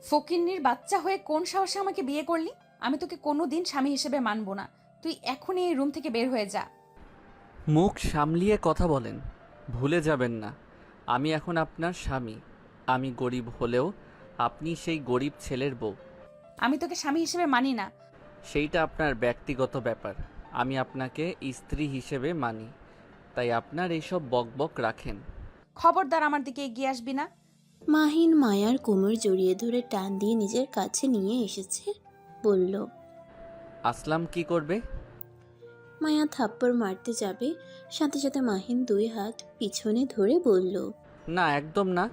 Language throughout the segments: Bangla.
ফকিন্নির বাচ্চা হয়ে কোন সাহসে আমাকে বিয়ে করলি? আমি তোকে কোনোদিন স্বামী হিসেবে মানব না। তুই এখনই এই রুম থেকে বের হয়ে যা। মুখ সামলিয়ে কথা বলেন। ভুলে যাবেন না, আমি এখন আপনার স্বামী। আমি গরিব হলেও আপনি সেই গরিব ছেলের বউ। আমি তোকে স্বামী হিসেবে মানি না। সেইটা আপনার ব্যক্তিগত ব্যাপার। আমি আপনাকে স্ত্রী হিসেবে মানি, তাই আপনার এইসব বকবক রাখেন। খবরদার আমার দিকে এগিয়ে আসবি না। মাহিন মায়ার কোমর জড়িয়ে ধরে টান দিয়ে নিজের কাছে নিয়ে এসেছে, বলল। আসলাম কি করবে? মায়া থাপ্পড় মারতে যাবে, সাথে সাথে মাহিন দুই হাত পিছনে ধরে বলল। না, একদম না।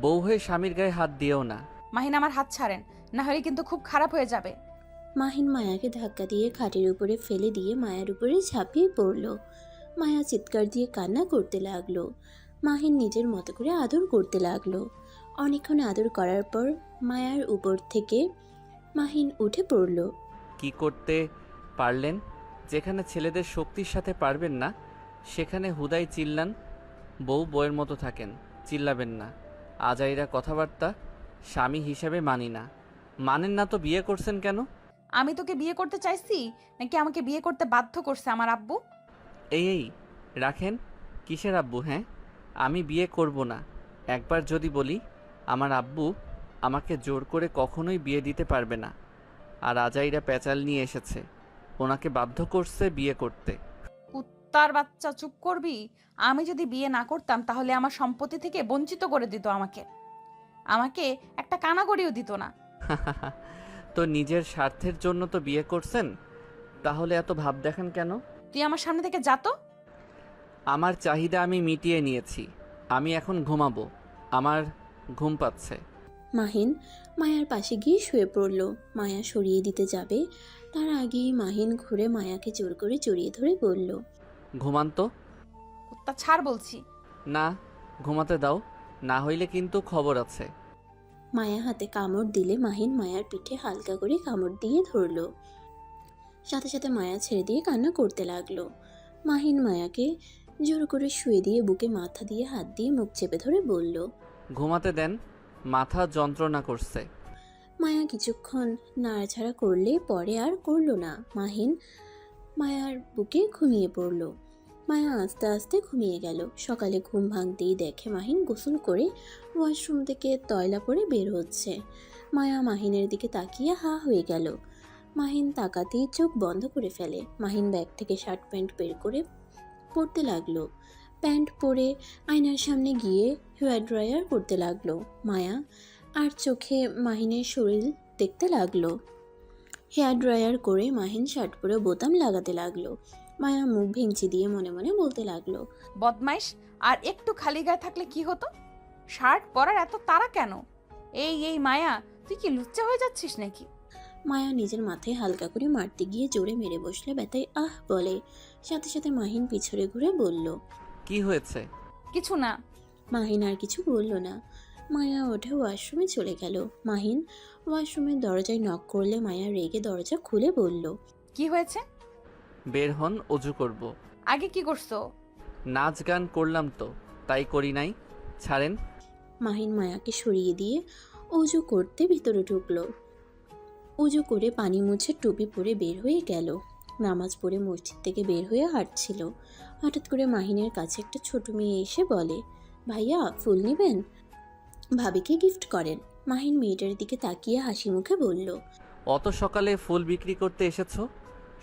বউ হয়ে স্বামীর গায়ে হাত দিও না। মাহিন, আমার হাত ছাড়েন, না হলে কিন্তু খুব খারাপ হয়ে যাবে। মাহিন মায়াকে ধাক্কা দিয়ে খাটের উপরে ফেলে দিয়ে মায়ার উপরে ঝাঁপিয়ে পড়ল। মায়া চিৎকার দিয়ে কান্না করতে লাগলো। মাহিন নিজের মতো করে আদর করতে লাগলো। অনেকক্ষণ আদর করার পর মায়ার উপর থেকে মাহিন উঠে পড়ল। কি করতে পারলেন? যেখানে ছেলেদের শক্তির সাথে পারবেন না, সেখানে হুদাই চিল্লান। বউ বউয়ের মতো থাকেন, চিল্লাবেন না। আজাইরা কথাবার্তা। স্বামী হিসেবে মানি না। মানেন না তো বিয়ে করছেন কেন? আমি তোকে বিয়ে করতে চাইছি নাকি আমাকে বিয়ে করতে বাধ্য করছে আমার আব্বু? এই রাখেন। কিসের আব্বু? হ্যাঁ, আমি বিয়ে করব না। একবার যদি বলি, আমার আব্বু আমাকে জোর করে কখনোই বিয়ে দিতে পারবে না। আর আজাইরা প্যাচাল নিয়ে এসেছে, ওনাকে বাধ্য করছে বিয়ে করতে। কুত্তার বাচ্চা, চুপ করবি? আমি যদি বিয়ে না করতাম তাহলে আমার সম্পত্তি থেকে বঞ্চিত করে দিত আমাকে। আমাকে একটা কানাগড়িও দিত না। তো নিজের স্বার্থের জন্য তো বিয়ে করছেন, তাহলে এত ভাব দেখেন কেন? তুই আমার সামনে থেকে যা তো। আমার চাহিদা আমি মিটিয়ে নিয়েছি। আমি এখন ঘুমাবো, আমার ঘুম পাচ্ছে। মাহিন মায়ার পাশে গিয়ে শুয়ে পড়ল। মায়া সরিয়ে দিতে যাবে, তার আগেই মাহিন ঘুরে মায়াকে জোর করে জড়িয়ে ধরে বলল। ঘুমান তো। কুত্তা ছাড় বলছি। না, ঘুমাতে দাও, না হইলে কিন্তু খবর আছে। মায়া হাতে কামড় দিলে মাহিন মায়ার পিঠে হালকা করে কামড় দিয়ে ধরল। সাথে সাথে মায়া ছেড়ে দিয়ে কান্না করতে লাগলো। মাহিন মায়াকে জোর করে শুয়ে দিয়ে বুকে মাথা দিয়ে হাত দিয়ে মুখ চেপে ধরে বলল। ঘুমাতে দেন, মাথা যন্ত্রণা করছে। মায়া কিছুক্ষণ নাড়াচাড়া করলে পরে আর করলো না। মাহিন মায়ার বুকে ঘুমিয়ে পড়ল। মায়া আস্তে আস্তে ঘুমিয়ে গেল। সকালে ঘুম ভাঙতেই দেখে মাহিন গোসল করে ওয়াশরুম থেকে তয়লা পরে বের হচ্ছে। মায়া মাহিনের দিকে তাকিয়ে হা হয়ে গেল। মাহিন তাকাতেই চোখ বন্ধ করে ফেলে। মাহিন ব্যাগ থেকে শার্ট প্যান্ট বের করে পরতে লাগলো। প্যান্ট পরে আয়নার সামনে গিয়ে হেয়ার ড্রায়ার করতে লাগলো। মায়া আর চোখে মাহিনের শরীর দেখতে লাগলো। হেয়ার ড্রায়ার করে মাহিন শার্ট পরে বোতাম লাগাতে লাগলো। মায়া মুখ ভেঙচি দিয়ে মনে মনে বলতে লাগলো। বদমাইশ, আর একটু খালি গায়ে থাকলে কি হতো? শার্ট পরার এত তাড়া কেন? এই মায়া, তুই কি লুচ্চা হয়ে যাচ্ছিস নাকি? মায়া নিজের মাথায় হালকা করে মারতে গিয়ে জোরে মেরে বসলে ব্যথায় আহ বলে। সাথে সাথে মাহিন পিছনে ঘুরে বলল। কি হয়েছে? কিছু না। মাহিন আর কিছু বলল না। মায়া ওঠে ওয়াশরুমে চলে গেল। মাহিন ওয়াশরুমের দরজায় নক করলে মায়া রেগে দরজা খুলে বলল। কি হয়েছে? বের হন, অজু করব। আগে কি করছো? নাচ গান করলাম তো, তাই করি নাই। ছাড়েন। মাহিন মায়াকে সরিয়ে দিয়ে অজু করতে ভিতরে ঢুকলো। উজু করে পানি মুছে টুপি পরে বের হয়ে গেল। নামাজ পড়ে মসজিদ থেকে বের হয়ে হাঁটছিল। হঠাৎ করে মাহিনের কাছে একটা ছোট মেয়ে এসে বলে, ভাইয়া ফুল নেবেন? ভাবিকে গিফট করেন। মাহিন মেয়েটার দিকে তাকিয়ে হাসি মুখে বলল। অত সকালে ফুল বিক্রি করতে এসেছো?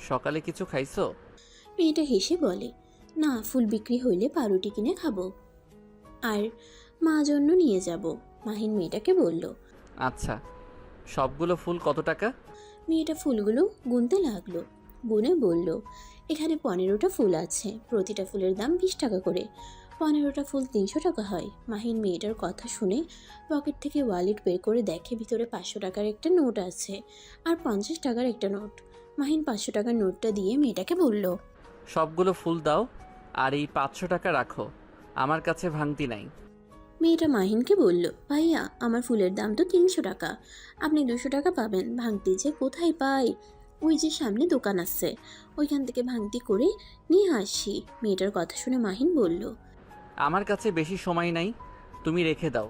সকালে কিছু খাইছো? মেয়েটা হেসে বলে, না, ফুল বিক্রি হইলে পাউরুটি কিনে খাবো, আর মা জন্য নিয়ে যাব। মাহিন মেয়েটাকে বলল। আচ্ছা, সবগুলো ফুল কত টাকা? মেয়েটা ফুলগুলো গুনতে লাগলো। গুনে বলল, এখানে 15টা ফুল আছে, প্রতিটা ফুলের দাম 20 টাকা করে। 15টা ফুল 300 টাকা হয়। মাহিন মেয়েটার কথা শুনে পকেট থেকে ওয়ালেট বের করে দেখে ভিতরে 500 টাকার একটা নোট আছে আর 50 টাকার একটা নোট। মাহিন 500 টাকার নোটটা দিয়ে মেয়েটাকে বলল। সবগুলো ফুল দাও, আর এই 500 টাকা রাখো, আমার কাছে ভাঙতি নাই। মেয়েটা মাহিনকে বলল, ভাইয়া আমার ফুলের দাম তো 300 টাকা, আপনি 200 টাকা পাবেন। ভাঙতি যে কোথায় পাই? ওই যে সামনে দোকান আছে, ওইখান থেকে ভাঙতি করে নিয়ে আসি। মেয়েটার কথা শুনে মাহিন বলল। আমার কাছে বেশি সময় নাই, তুমি রেখে দাও,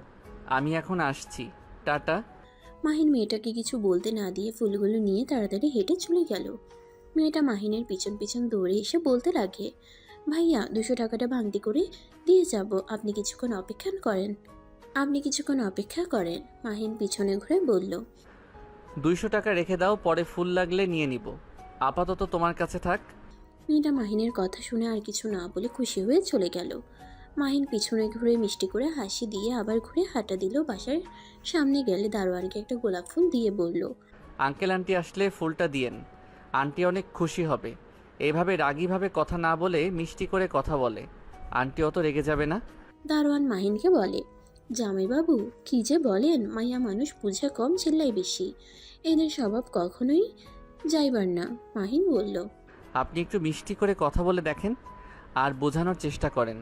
আমি এখন আসছি, টাটা। মাহিন মেয়েটাকে কিছু বলতে না দিয়ে ফুলগুলো নিয়ে তাড়াতাড়ি হেঁটে চলে গেল। মেয়েটা মাহিনের পিছন পিছন দৌড়ে এসে বলতে লাগে, ভাইয়া 200 টাকাটা ভাঙতি করে দিয়ে যাব, আপনি কিছুক্ষণ অপেক্ষা করেন। মাহিন পিছনে ঘুরে বলল, 200 টাকা রেখে দাও, পরে ফুল লাগলে নিয়ে নিব, আপাতত তোমার কাছে থাক। মেয়েটা মাহিনের কথা শুনে আর কিছু না বলে খুশি হয়ে চলে গেল। মাহিন পিছনে ঘুরে মিষ্টি করে হাসি দিয়ে আবার ঘুরে হাঁটা দিল। বাসার সামনে গেলে দারোয়ানকে একটা গোলাপ ফুল দিয়ে বলল, আঙ্কেল আন্টি আসলে ফুলটা দিয়েন, আন্টি অনেক খুশি হবে। এইভাবে রাগীভাবে কথা না বলে মিষ্টি করে কথা বলে, আন্টি অত রেগে যাবে না। দারোয়ান মাহিনকে বলে, জামাইবাবু কি যে বলেন, মাইয়া মানুষ বুঝে কম চিল্লাই বেশি, এদের স্বভাব কখনোই যাইবার না। মাহিন বলল, আপনি একটু মিষ্টি করে কথা বলে দেখেন আর বোঝানোর চেষ্টা করেন,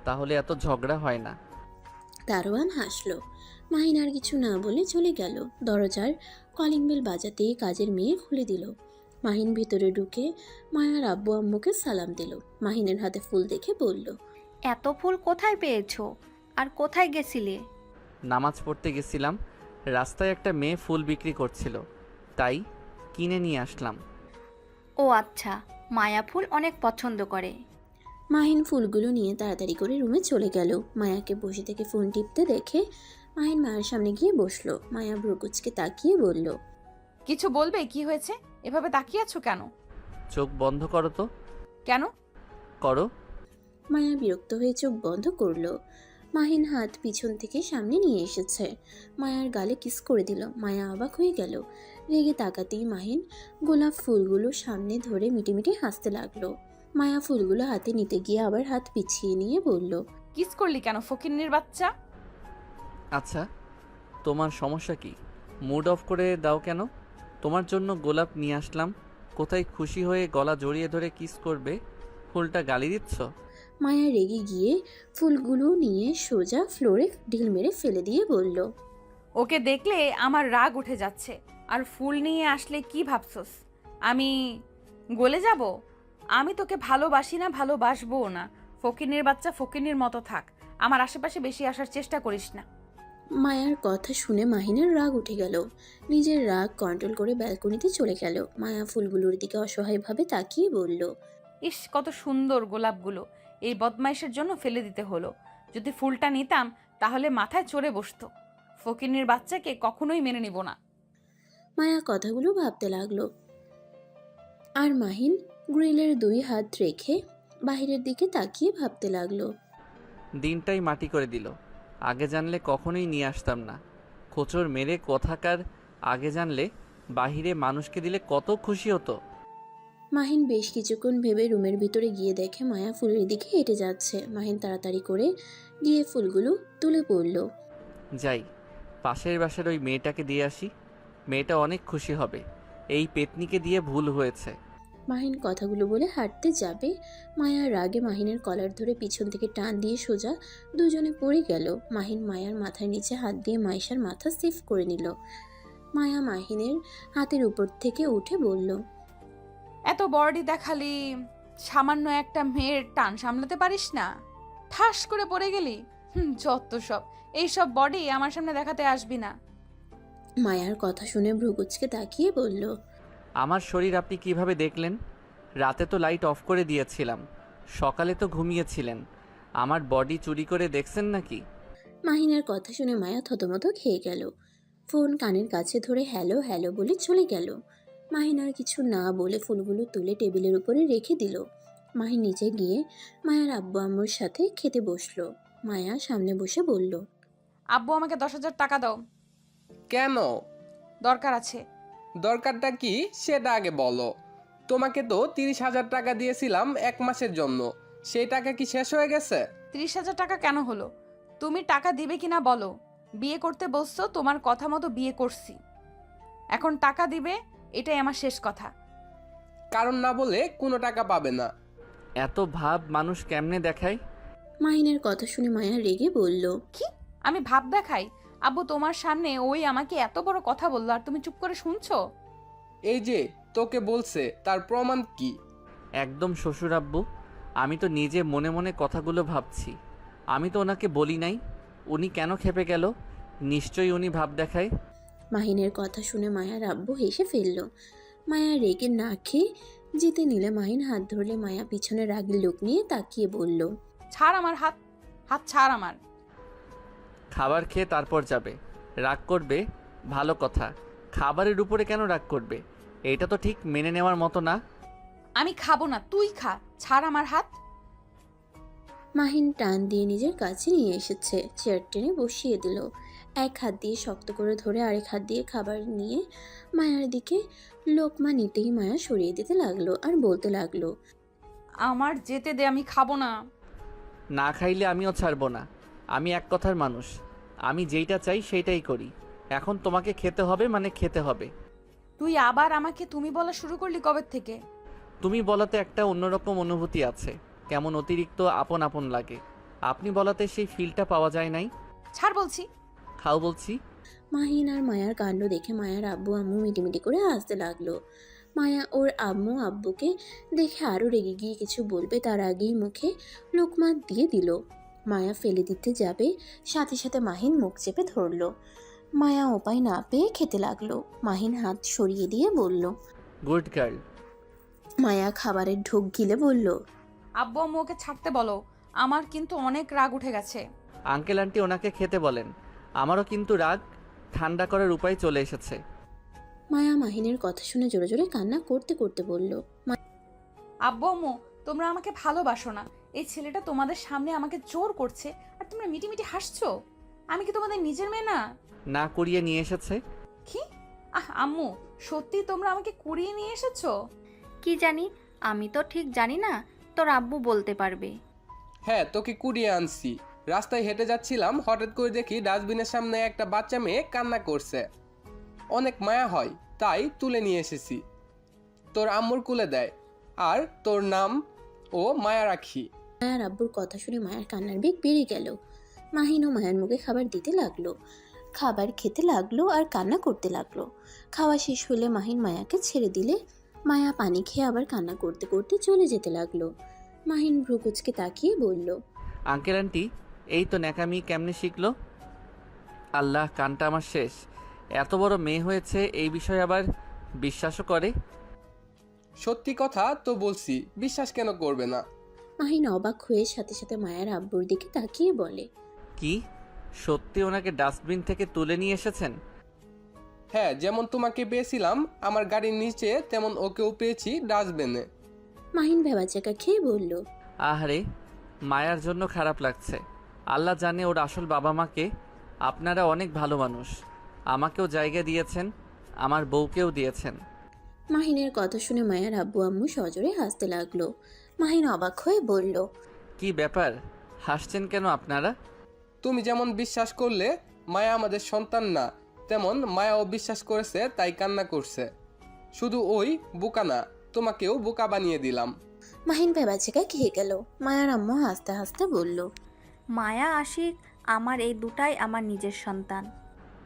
তাহলে এত ঝগড়া হয় না। দারোয়ান হাসলো। মাহিন আর কিছু না বলে চলে গেল। দরজার কলিং বেল বাজাতেই কাজের মেয়ে খুলে দিল। মাহিন ভিতরে ঢুকে মায়ার আব্বু আম্মুকে সালাম দিল। মাহিনের হাতে ফুল দেখে বলল, এত ফুল কোথায় পেয়েছো আর কোথায় গেছিলে? নামাজ পড়তে গেছিলাম, রাস্তায় একটা মেয়ে ফুল বিক্রি করছিল, তাই কিনে নিয়ে আসলাম। ও আচ্ছা, মায়া ফুল অনেক পছন্দ করে। মাহিন ফুলগুলো নিয়ে তাড়াতাড়ি করে রুমে চলে গেল। মায়াকে বসে থেকে ফোন টিপতে দেখে মাহিন মায়ের সামনে গিয়ে বসলো। মায়া ভ্রুকুচকে তাকিয়ে বলল, কিছু বলবে? কি হয়েছে? এভাবে তাকিয়ে আছো কেন? চোখ বন্ধ করো তো। কেন? করো। মায়া বিরক্ত হয়ে চোখ বন্ধ করলো। মাহিন হাত পিছন থেকে সামনে নিয়ে এসেছে, মায়ার গালে কিস করে দিল। মায়া অবাক হয়ে গেল। রেগে তাকাতেই মাহিন গোলাপ ফুলগুলো সামনে ধরে মিটিমিটি হাসতে লাগলো। মায়া ফুলগুলো হাতে নিতে গিয়ে আবার হাত পিছিয়ে নিয়ে বলল, কিস করলি কেন ফকিন্নির বাচ্চা? আচ্ছা, তোমার সমস্যা কি? মুড অফ করে দাও কেন? তোমার জন্য গোলাপ নিয়ে আসলাম, কোথায় খুশি হয়ে গলা জড়িয়ে ধরে কিস করবে, ফুলটা গালি দিচ্ছ? মায়া রেগে গিয়ে ফুলগুলো নিয়ে সোজা ফ্লোরে ঢিল মেরে ফেলে দিয়ে বলল, ওকে দেখলে আমার রাগ উঠে যাচ্ছে। আর ফুল নিয়ে আসলে কি ভাবছস আমি গলে যাব? আমি তোকে ভালোবাসি না, ভালোবাসবও না। ফকিন্নির বাচ্চা ফকিন্নির মতো থাক, আমার আশেপাশে বেশি আসার চেষ্টা করিস না। মায়ার কথা শুনে মাহিনের রাগ উঠে গেল। নিজের রাগ কন্ট্রোল করে ব্যালকনিতে চলে গেল। মায়া ফুলগুলোর দিকে অসহায়ভাবে তাকিয়ে বলল, ইস, কত সুন্দর গোলাপগুলো, এই বদমাইশের জন্য ফেলে দিতে হলো। যদি ফুলটা নিতাম তাহলে মাথায় চড়ে বসতো। ফকিন্নির বাচ্চাকে কখনোই মেনে নিব না। মায়া কথাগুলো ভাবতে লাগলো। আর মাহিন গ্রিলের 2 হাত রেখে বাহিরের দিকে তাকিয়ে ভাবতে লাগলো। দিনটাই মাটি করে দিল, আগে জানলে কখনোই নিয়ে আসতাম না। খোঁচড় মেরে কোথাকার, আগে জানলে বাহিরে মানুষকে দিলে কত খুশি হতো। মাহিন বেশ কিছুক্ষণ ভেবে রুমের ভিতরে গিয়ে দেখে মায়া ফুলের দিকে হেঁটে যাচ্ছে। মাহিন তাড়াতাড়ি করে গিয়ে ফুলগুলো তুলে পড়ল। যাই, পাশের বাসার ওই মেয়েটাকে দিয়ে আসি, মেয়েটা অনেক খুশি হবে। এই পেতনিকে দিয়ে ভুল হয়েছে। মাহিন কথাগুলো বলে হাঁটতে যাবে, মায়ার রাগে মাহিনের কলার ধরে পিছন থেকে টান দিয়ে সোজা দুজনে পড়ে গেল। মাহিন মায়ার মাথার নিচে হাত দিয়ে মাইশার মাথা সেফ করে নিল। মায়া মাহিনের হাতের উপর থেকে উঠে বলল, এত বডি দেখালি, সামান্য একটা মেয়ের টান সামলাতে পারিস না? ঠাস করে পড়ে গেলি। যত সব, এইসব বডি আমার সামনে দেখাতে আসবি না। মায়ার কথা শুনে ভ্রুকুচকে তাকিয়ে বলল, আমার শরীর আপনি কিভাবে দেখলেন? রাতে তো লাইট অফ করে দিয়েছিলাম, সকালে তো ঘুমিয়েছিলেন। আমার বডি চুরি করে দেখছেন নাকি? মাহিনের কথা শুনে মায়া থতমত খেয়ে গেল। ফোন কানের কাছে ধরে হ্যালো হ্যালো বলে চলে গেল। মাহিন আর কিছু না বলে ফুলগুলো তুলে টেবিলের উপরে রেখে দিল। মাহিন নিচে গিয়ে মায়ার আব্বু আম্মুর সাথে খেতে বসলো। মায়া সামনে বসে বলল, আব্বু, আমাকে 10,000 টাকা দাও, কেন? দরকার আছে। দরকারটা কি সেটা আগে বলো। তোমাকে তো 30,000 টাকা দিয়েছিলাম 1 মাসের জন্য, সেই টাকা কি শেষ হয়ে গেছে? 30,000 টাকা কেন হলো? তুমি টাকা দিবে কিনা বলো। বিয়ে করতে বসছো, তোমার কথা মতো বিয়ে করছি, এখন টাকা দিবে, এটাই আমার শেষ কথা। কারণ না বলে কোনো টাকা পাবে না। এত ভাব মানুষ কেমনে দেখায়? মাহিনের কথা শুনে মায়া রেগে বলল, কি? আমি ভাব দেখাই? আব্বু, তোমার সামনে ওই আমাকে এত বড় কথা বললো আর তুমি চুপ করে শুনছো? এই যে তোকে বলছে, তার প্রমাণ কি? একদম শ্বশুর আব্বু, আমি তো নিজে মনে মনে কথাগুলো ভাবছি। আমি তো ওনাকে বলি নাই, উনি কেন খেপে গেল? নিশ্চয়ই উনি ভাব দেখায়। মাহিনের কথা শুনে মায়ার আব্বু হেসে ফেলল। মায়া রেগে না খেয়ে যেতে নিলে মাহিন হাত ধরলে মায়া পিছনে রাগের লোক নিয়ে তাকিয়ে বলল, ছাড় আমার হাত, হাত ছাড় আমার। খাবার খেয়ে তারপর যাবে। রাগ করবে? ভালো কথা। খাবারের উপরে কেন রাগ করবে? এটা তো ঠিক মেনে নেওয়ার মতো না। আমি খাবো না, তুই খা, ছাড় আমার হাত। মাহিন টান দিয়ে নিজের কাছে নিয়ে এসেছে, চেয়ার টেনে বসিয়ে দিল। এক হাত দিয়ে শক্ত করে ধরে আরেক হাত দিয়ে খাবার নিয়ে মায়ার দিকে লোকমা নিতেই মায়া সরিয়ে দিতে লাগলো আর বলতে লাগলো, আমার যেতে দে, আমি খাবো না। না খাইলে আমিও ছাড়বো না। আমি এক কথার মানুষ। আমি যেইটা চাই সেইটাই করি। এখন তোমাকে খেতে হবে মানে খেতে হবে। তুই আবার আমাকে তুমি বলা শুরু করলি কবে থেকে? তুমি বলাতে একটা অন্যরকম অনুভূতি আছে, কেমন অতিরিক্ত আপন আপন লাগে। আপনি বলাতে সেই ফিলটা পাওয়া যায় নাই। ছাড় বলছি। খাও বলছি। মাহিন আর মায়ার কাণ্ড দেখে মায়ার আব্বু আম্মু মিটিমিটি করে হাসতে লাগলো। মায়া ওর আম্মু আব্বুকে দেখে আরও রেগে গিয়ে কিছু বলবে তার আগেই মুখে লোকমা দিয়ে দিল। মায়া ফেলে দিতে যাবে, সাথে সাথে মাহিন মুখ চেপে ধরলো। মায়া উপায় না পেয়ে খেতে লাগলো। মাহিন হাত সরিয়ে দিয়ে বলল, গুড গার্ল। মায়া খাবারের ঢোক গিলে বলল, আব্বু আম্মু ওকে ছাড়তে বলো, আমার কিন্তু অনেক রাগ উঠে গেছে। আঙ্কেল আন্টি ওনাকে খেতে বলেন। আমারও কিন্তু রাগ ঠান্ডা করার উপায় চলে এসেছে। মায়া মাহিনের কথা শুনে জোরে জোরে কান্না করতে করতে বলল, আব্বু আম্মু, তোমরা আমাকে ভালোবাসো না। এই ছেলেটা তোমাদের সামনে আমাকে জোর করছে আর তোমরা মিটিমিটি হাসছো। আমি কি তোমাদের নিজের মেয়ে না? না করিয়ে নিয়ে এসেছে। কি? আম্মু, সত্যি তোমরা আমাকে কুড়িয়ে নিয়ে এসেছো? কি জানি, আমি তো ঠিক জানি না, তোর আব্বু বলতে পারবে। হ্যাঁ, তোকে কুড়িয়ে আনছি। রাস্তায় হেঁটে যাচ্ছিলাম, হঠাৎ করে দেখি ডাস্টবিনের সামনে একটা বাচ্চা মেয়ে কান্না করছে। অনেক মায়া হয়, তাই তুলে নিয়ে এসেছি। তোর আম্মুর কুলে দেয়, আর তোর নাম ও মায়া রাখি। মায়ার আব্বুর কথা শুনে মায়ের কান্নার বেগ বেড়ে গেল। মাহিন ও মায়ের মুখে খাবার দিতে লাগলো, খাবার খেতে লাগলো আর কান্না করতে লাগলো। খাওয়া শেষ হলে মাহিন মায়াকে ছেড়ে দিলে মায়া পানি খেয়ে আবার কান্না করতে করতে চলে যেতে লাগলো। মাহিন ভ্রুকুচকে তাকিয়ে বলল, আঙ্কেল আন্টি, এই তো ন্যাকামি কেমনে শিখলো? আল্লাহ, কানটা আমার শেষ। এত বড় মেয়ে হয়েছে, এই বিষয়ে আবার বিশ্বাসও করে। সত্যি কথা তো বলছি, বিশ্বাস কেন করবে না? মাহিন অবাক হয়ে সাথে সাথে মায়ের আব্বুর দিকে তাকিয়ে বলে, কি সত্যি ওনাকে ডাস্টবিন থেকে তুলে নিয়ে এসেছেন? হ্যাঁ, যেমন তোমাকে পেয়েছিলাম আমার গাড়ির নিচে, তেমন ওকেও পেয়েছি ডাস্টবিনে। মাহিন ভেবাচাকা খেয়ে বলল, আহারে, মায়ার জন্য খারাপ লাগছে। আল্লাহ জানে ওর আসল বাবা মাকে। আপনারা অনেক ভালো মানুষ। আমাকেও জায়গা দিয়েছেন, আমার বউকেও দিয়েছেন। মাহিনের কথা শুনে মায়ের আব্বু আম্মু সজোরে হাসতে লাগলো। মাহিন অবাক হয়ে বলল, কি ব্যাপার, হাসছেন কেন আপনারা? তুমি যেমন বিশ্বাস করলে মায়া আমাদের সন্তান না, তেমন মায়াও বিশ্বাস করেছে, তাই কান্না করছে। শুধু ওই বোকা না, তোমাকেও বোকা বানিয়ে দিলাম। মাহিন ভেবাচাকা খেয়ে গেল। মায়ার আম্মু হাসতে হাসতে বলল, মায়া আশিক আমার এই দুটাই আমার নিজের সন্তান।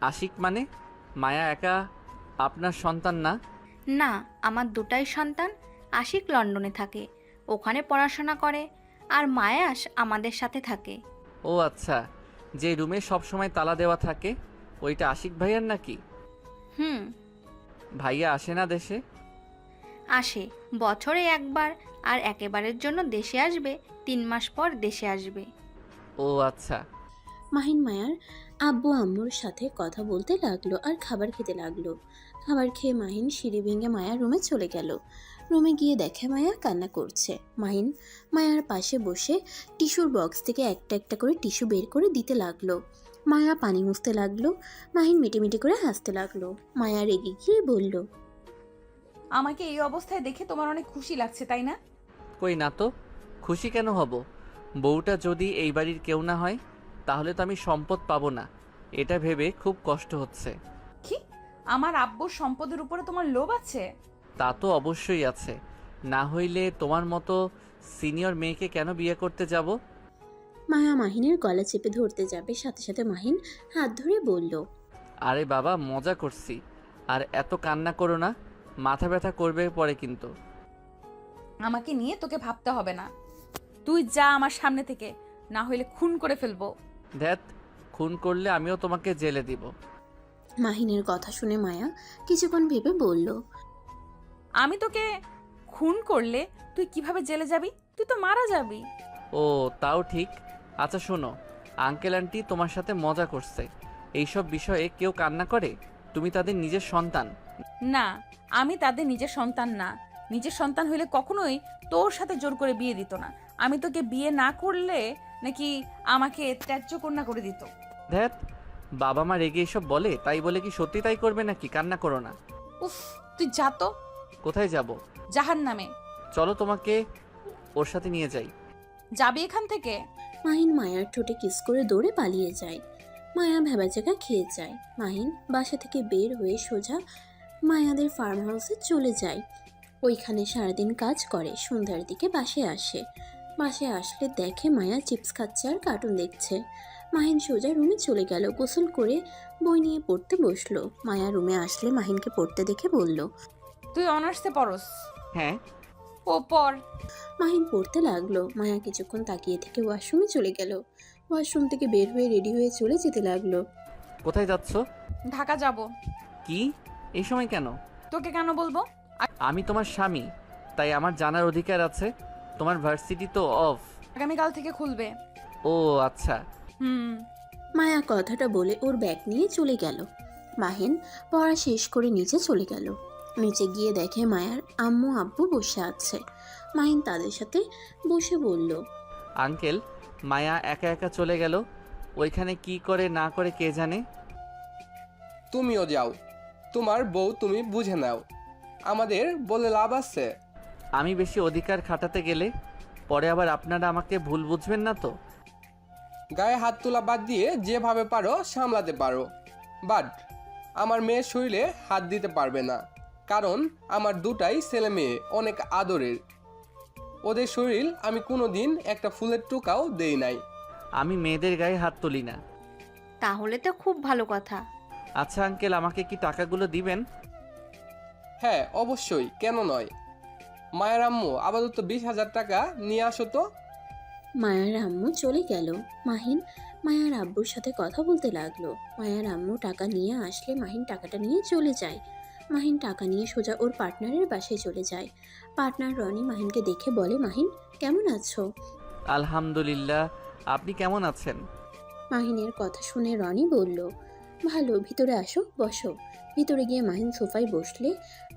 আশিক মানে? মায়া একা আপনার সন্তান না? না, আমার দুটাই সন্তান। আশিক লন্ডনে থাকে, ওখানে পড়াশোনা করে, আর মায়াস আমাদের সাথে থাকে। ও আচ্ছা, যে রুমে সবসময় তালা দেওয়া থাকে ওইটা আশিক ভাইয়ার নাকি? হুম। ভাইয়া আসে না দেশে? আসে বছরে একবার, আর একেবারের জন্য দেশে আসবে 3 মাস পর দেশে আসবে। ও আচ্ছা। মাহিন মায়ার আব্বু আম্মুর সাথে কথা বলতে লাগলো আর খাবার খেতে লাগলো। খাবার খেয়ে মাহিন সিঁড়ি ভেঙে মায়ার রুমে চলে গেল। রুমে গিয়ে দেখে মায়া কান্না করছে। মাহিন মায়ার পাশে বসে টিস্যুর বক্স থেকে একটা একটা করে টিস্যু বের করে দিতে লাগলো। মায়া পানি মুছতে লাগলো। মাহিন মিটিমিটি করে হাসতে লাগলো। মায়া রেগে গিয়ে বলল, আমাকে এই অবস্থায় দেখে তোমার অনেক খুশি লাগছে, তাই না? কই না তো। খুশি কেন হব? বউটা যদি এই বাড়ির কেউ না হয় তাহলে তো আমি সম্পদ পাবো না, এটা ভেবে খুব কষ্ট হচ্ছে। কি? আমার আব্বুর সম্পদের উপরে তোমার লোভ আছে? তা তো অবশ্যই আছে, না হইলে তোমার মতো সিনিয়র মেয়েকে কেন বিয়ে করতে যাব? মায়া মাহিনের গলা চেপে ধরতে যাবে, সাথে সাথে মাহিন হাত ধরে বলল, আরে বাবা, মজা করছি। আর এত কান্না করো না, মাথা ব্যথা করবে পরে কিন্তু। আমাকে নিয়ে তোকে ভাবতে হবে না, তুই যা আমার সামনে থেকে, না হইলে খুন করে ফেলবো। ধ্যাত, খুন করলে আমিও তোমাকে জেলে দিব। মাহিনের কথা শুনে মায়া কিছুক্ষণ ভেবে বলল, আমি তোকে খুন করলে তুই কিভাবে জেলে যাবি? তুই তো মারা যাবি। ও তাও ঠিক। আচ্ছা শোনো, আঙ্কেল আন্টি তোমার সাথে মজা করছে। এইসব বিষয়ে কেউ কান্না করে? তুমি তাদের নিজের সন্তান। না, আমি তাদের নিজের সন্তান না। নিজের সন্তান হইলে কখনোই তোর সাথে জোর করে বিয়ে দিত না। আমি তোকে বিয়ে না করলে নাকি আমাকে ত্যায্য কন্যা করে দিত। ধ্যাত, বাবা মা রেগে এসব বলে, তাই বলে কি সত্যি তাই করবে নাকি? কান্না করো না। উফ, তুই যা তো কোথায় যাব? জাহান্নামে। চলো তোমাকে ওর সাথে নিয়ে যাই। যাবি এখান থেকে? মাহিন মায়ার ঠোঁটে কিস করে দৌড়ে পালিয়ে যায়। মায়া ভেবাচাকা খেয়ে যায়। মাহিন বাসা থেকে বের হয়ে সোজা মায়াদের ফার্ম হাউসে চলে যায়। ওইখানে সারাদিন কাজ করে, সন্ধ্যার দিকে বাসায় আসে। বাসায় আসলে দেখে মায়া চিপস খাচ্ছে আর কার্টুন দেখছে। মাহিন সোজা রুমে চলে গেল, গোসল করে বই নিয়ে পড়তে বসলো। মায়া রুমে আসলে মাহিনকে পড়তে দেখে বলল, তুই অনার্সে পড়স? হ্যাঁ। ও পড়। মাহিন পড়তে লাগলো। মায়া কিছুক্ষণ তাকিয়ে থেকে ওয়াশরুমে চলে গেল। ওয়াশরুম থেকে বের হয়ে রেডি হয়ে চলে যেতে লাগলো। কোথায় যাচ্ছ? ঢাকা যাব। কি, এই সময় কেন? তোকে কেন বলবো? আমি তোমার স্বামী, তাই আমার জানার অধিকার আছে। তোমার ভার্সিটি তো অফ। আগামীকাল থেকে খুলবে। ও আচ্ছা। মায়া কথাটা বলে ওর ব্যাগ নিয়ে চলে গেল। মাহিন পড়া শেষ করে নিচে চলে গেল। নিচে গিয়ে দেখে মায়ার আম্মু আব্বু বসে আছে। মাহিন তাদের সাথে বসে বলল, আঙ্কেল, মায়া একা একা চলে গেল। ওইখানে কি করে না করে কে জানে। তুমিও যাও, তোমার বউ তুমি বুঝে নাও, আমাদের বলে লাভ আছে? আমি বেশি অধিকার খাটাতে গেলে পরে আবার আপনারা আমাকে ভুল বুঝবেন না তো? গায়ে হাত তোলা বাদ দিয়ে যেভাবে পারো সামলাতে পারো, বাট আমার মেয়ের শরীরে হাত দিতে পারবে না, কারণ আমার দুটাই ছেলে মেয়ে অনেক আদরের। ওদের শরীর আমি কোনোদিন একটা ফুলের টোকাও দেই নাই। আমি মেয়েদের গায়ে হাত তুলি না। তাহলে তো খুব ভালো কথা। আচ্ছা আঙ্কেল, আমাকে কি টাকাগুলো দিবেন? হ্যাঁ অবশ্যই, কেন নয়। মায়ের আম্মু আপাতত 20,000 টাকা নিয়ে আসো তো। মায়ার আম্মু চলে গেল। মাহিন মায়ার আব্বুর সাথে কথা বলতে লাগলো। মায়ার আম্মু টাকা নিয়ে আসলে মাহিন টাকাটা নিয়ে চলে যায়। মাহিন টাকা নিয়ে সোজা ওর পার্টনারের বাসায় চলে যায়। পার্টনার রনি মাহিনকে দেখে বলে, মাহিন কেমন আছো? আলহামদুলিল্লাহ, আপনি কেমন আছেন? মাহিনের কথা শুনে রনি বলল, ভালো, ভিতরে আসো, বসো। ভিতরে গিয়ে মাহিন সোফায় বসলে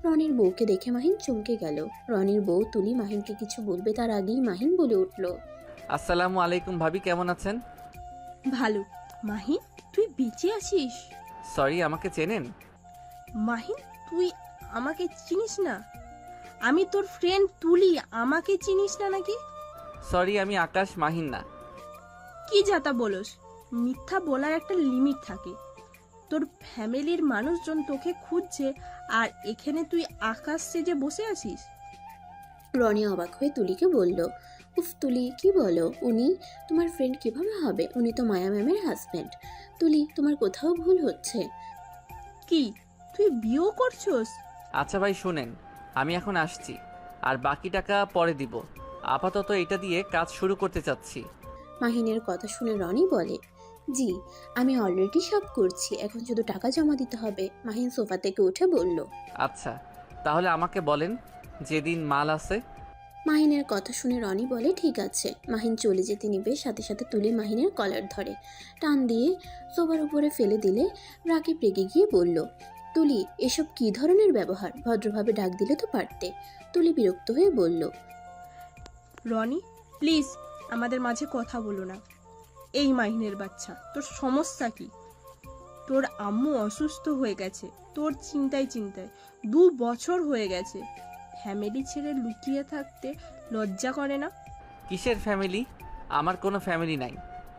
রনির বউকে দেখে মাহিন চমকে গেল। রনির বউ তুলি মাহিনকে কিছু বলবে তার আগেই মাহিন বলে উঠল, আসসালামু আলাইকুম ভাবি, কেমন আছেন? ভালো। মাহিন, তুই বেঁচে আছিস? সরি, আমাকে চেনেন? মাহিন, তুই আমাকে চিনিস না? আমি তোর ফ্রেন্ড তুলি, আমাকে চিনিস না নাকি? সরি, আমি আকাশ, মাহিন না। কি যাতা বলস? মিথ্যা বলার একটা লিমিট থাকে। তোর ফ্যামিলির মানুষজন তোকে খুঁজছে, আর এখানে তুই আকাশ সেজে বসে আছিস? রনি অবাক হয়ে তুলিকে বলল, উফ তুলি, কি বলো? উনি তোমার ফ্রেন্ড কিভাবে হবে? উনি তো মায়া ম্যামের হাজব্যান্ড। তুলি, তোমার কোথাও ভুল হচ্ছে। কি, তুই বিয়েও করছস? আচ্ছা ভাই শুনেন, আমি এখন আসছি, আর বাকি টাকা পরে দিব। আপাতত এটা দিয়ে কাজ শুরু করতে চাচ্ছি। মাহিনের কথা শুনে রনি বলে, জি আমি অলরেডি সব করছি, এখন শুধু টাকা জমা দিতে হবে। মাহিন সোফা থেকে উঠে বলল, আচ্ছা, তাহলে আমাকে বলেন যেদিন মাল আছে। মাহিনের কথা শুনে রনি বলে, ঠিক আছে। মাহিন চলে যেতে নিবে, সাথে সাথে তুলি মাহিনের কলার ধরে টান দিয়ে সোফার উপরে ফেলে দিলে রাকিব রেগে গিয়ে বলল, তুলি এসব কি ধরনের ব্যবহার? ভদ্রভাবে ডাক দিলে তো পারতে। তুলি বিরক্ত হয়ে বলল, রনি প্লিজ আমাদের মাঝে কথা বলো না। এই মাহিনের বাচ্চা, তোর সমস্যা কি? তোর আম্মু অসুস্থ হয়ে গেছে, তোর চিন্তায় 2 বছর হয়ে গেছে। ফ্যামিলি ছেড়ে লুকিয়ে থাকতে লজ্জা করে না? কিসের ফ্যামিলি? আমার কোনো ফ্যামিলি নাই।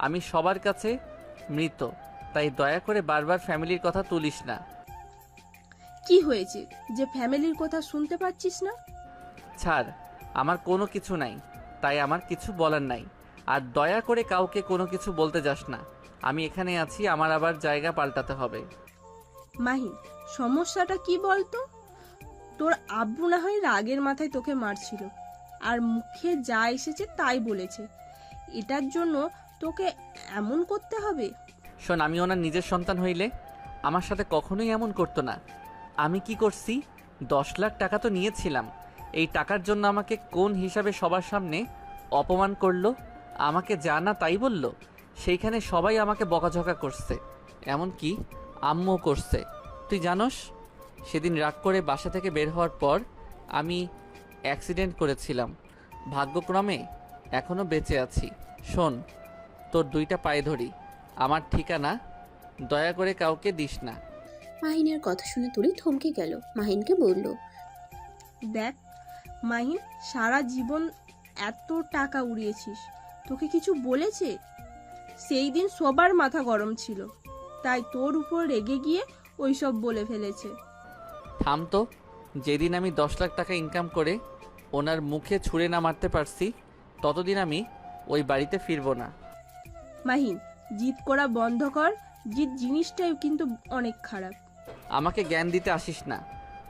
আমি সবার কাছে মৃত, তাই দয়া করে বারবার ফ্যামিলির কথা তুলিস না। কি হয়েছে যে ফ্যামিলির কথা শুনতে পাচ্ছিস না? ছাড়, আমার কোনো কিছু নাই, তাই আমার কিছু বলার নাই। আর দয়া করে কাউকে কোনো কিছু বলতে যাস না। আমি এখানে আছি, আমার আবার জায়গা পাল্টাতে হবে। মাহিন, সমস্যাটা কি বলতো? তোর আব্বু না হয় রাগের মাথায় তোকে মারছিল, আর মুখে যা এসেছে তাই বলেছে। এটার জন্য তোকে এমন করতে হবে? শোন, আমি ওনার নিজের সন্তান হইলে আমার সাথে কখনোই এমন করতো না। আমি কি করছি? 10 লাখ টাকা তো নিয়েছিলাম। এই টাকার জন্য আমাকে কোন হিসাবে সবার সামনে অপমান করলো, আমাকে যা না তাই বলল। সেইখানে সবাই আমাকে বকাঝকা করছে, এমনকি আম্মুও করছে। তুই জানোস, সেদিন রাগ করে বাসা থেকে বের হওয়ার পর আমি অ্যাক্সিডেন্ট করেছিলাম। ভাগ্যক্রমে এখনও বেঁচে আছি। শোন, তোর 2টা পায়ে ধরি, আমার ঠিকানা দয়া করে কাউকে দিস না। মাহিনের কথা শুনে তুলি থমকে গেল। মাহিনকে বলল, দেখ মাহিন, সারা জীবন এত টাকা উড়িয়েছিস, তোকে কিছু বলেছে? সেই দিন সবার মাথা গরম ছিল, তাই তোর উপর রেগে গিয়ে ওইসব বলে ফেলেছে। থাম তো। যেদিন আমি 10 লাখ টাকা ইনকাম করে ওনার মুখে ছুঁড়ে না মারতে পারছি, ততদিন আমি ওই বাড়িতে ফিরবো না। মাহিন, জিদ করা বন্ধ কর। জিদ জিনিসটাই কিন্তু অনেক খারাপ। আমাকে জ্ঞান দিতে আসিস না।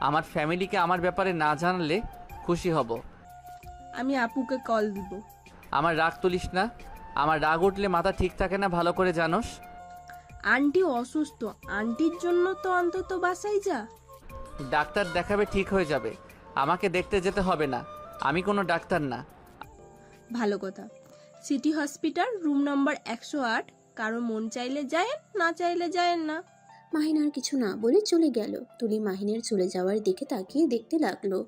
আমার ফ্যামিলিকে আমার ব্যাপারে না জানালে খুশি হব। আমি আপুকে কল দিব। আমার রাগ তুলিস না। আমার রাগ উঠলে মাথা ঠিক থাকে না, ভালো করে জানোস। আন্টি অসুস্থ, আন্টির জন্য তো অন্তত বাসায় যা। ডাক্তার দেখাবে, ঠিক হয়ে যাবে। আমাকে দেখতে যেতে হবে না, আমি কোনো ডাক্তার না। ভালো কথা। City hospital, room number 108। কারো মন চাইলে যায়, না চাইলে যায় না। মাহিন আর কিছু না বলে চলে গেল। তুলি মাহিনের চলে যাওয়ার দিকে তাকিয়ে দেখতে লাগলো।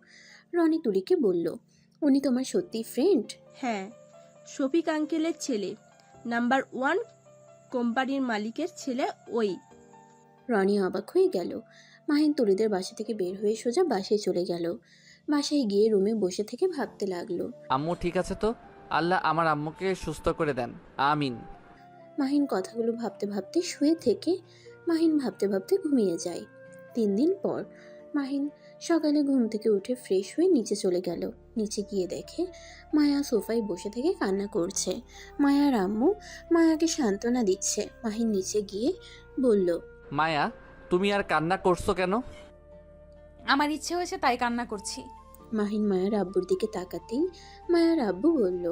রনি তুলিকে বলল, উনি তোমার সত্যি ফ্রেন্ড? হ্যাঁ, শফিক আঙ্কেলের ছেলে, নাম্বার 1 কোম্পানির মালিকের ছেলে ওই। রনি অবাক হয়ে গেল। মাহিন তুলিদের বাসা থেকে বের হয়ে সোজা বাসায় চলে গেল। বাসায় গিয়ে রুমে বসে থেকে ভাবতে লাগলো। আম্মু ঠিক আছে তো? আল্লাহ আমার আম্মুকে সুস্থ করে দেন, আমিন। মাহিন কথাগুলো ভাবতে ভাবতে শুয়ে থেকে মাহিন ভাবতে ভাবতে ঘুমিয়ে যায়। 3 দিন পর মাহিন সকালে ঘুম থেকে উঠে ফ্রেশ হয়ে নিচে চলে গেল। নিচে গিয়ে দেখে মায়া সোফায় বসে থেকে কান্না করছে। মায়ার আম্মু মায়াকে সান্ত্বনা দিচ্ছে। মাহিন নিচে গিয়ে বলল, মায়া, তুমি আর কান্না করছো কেন? আমার ইচ্ছে হয়েছে তাই কান্না করছি। মাহিন মায়ার আব্বুর দিকে তাকাতেই মায়ার আব্বু বলল,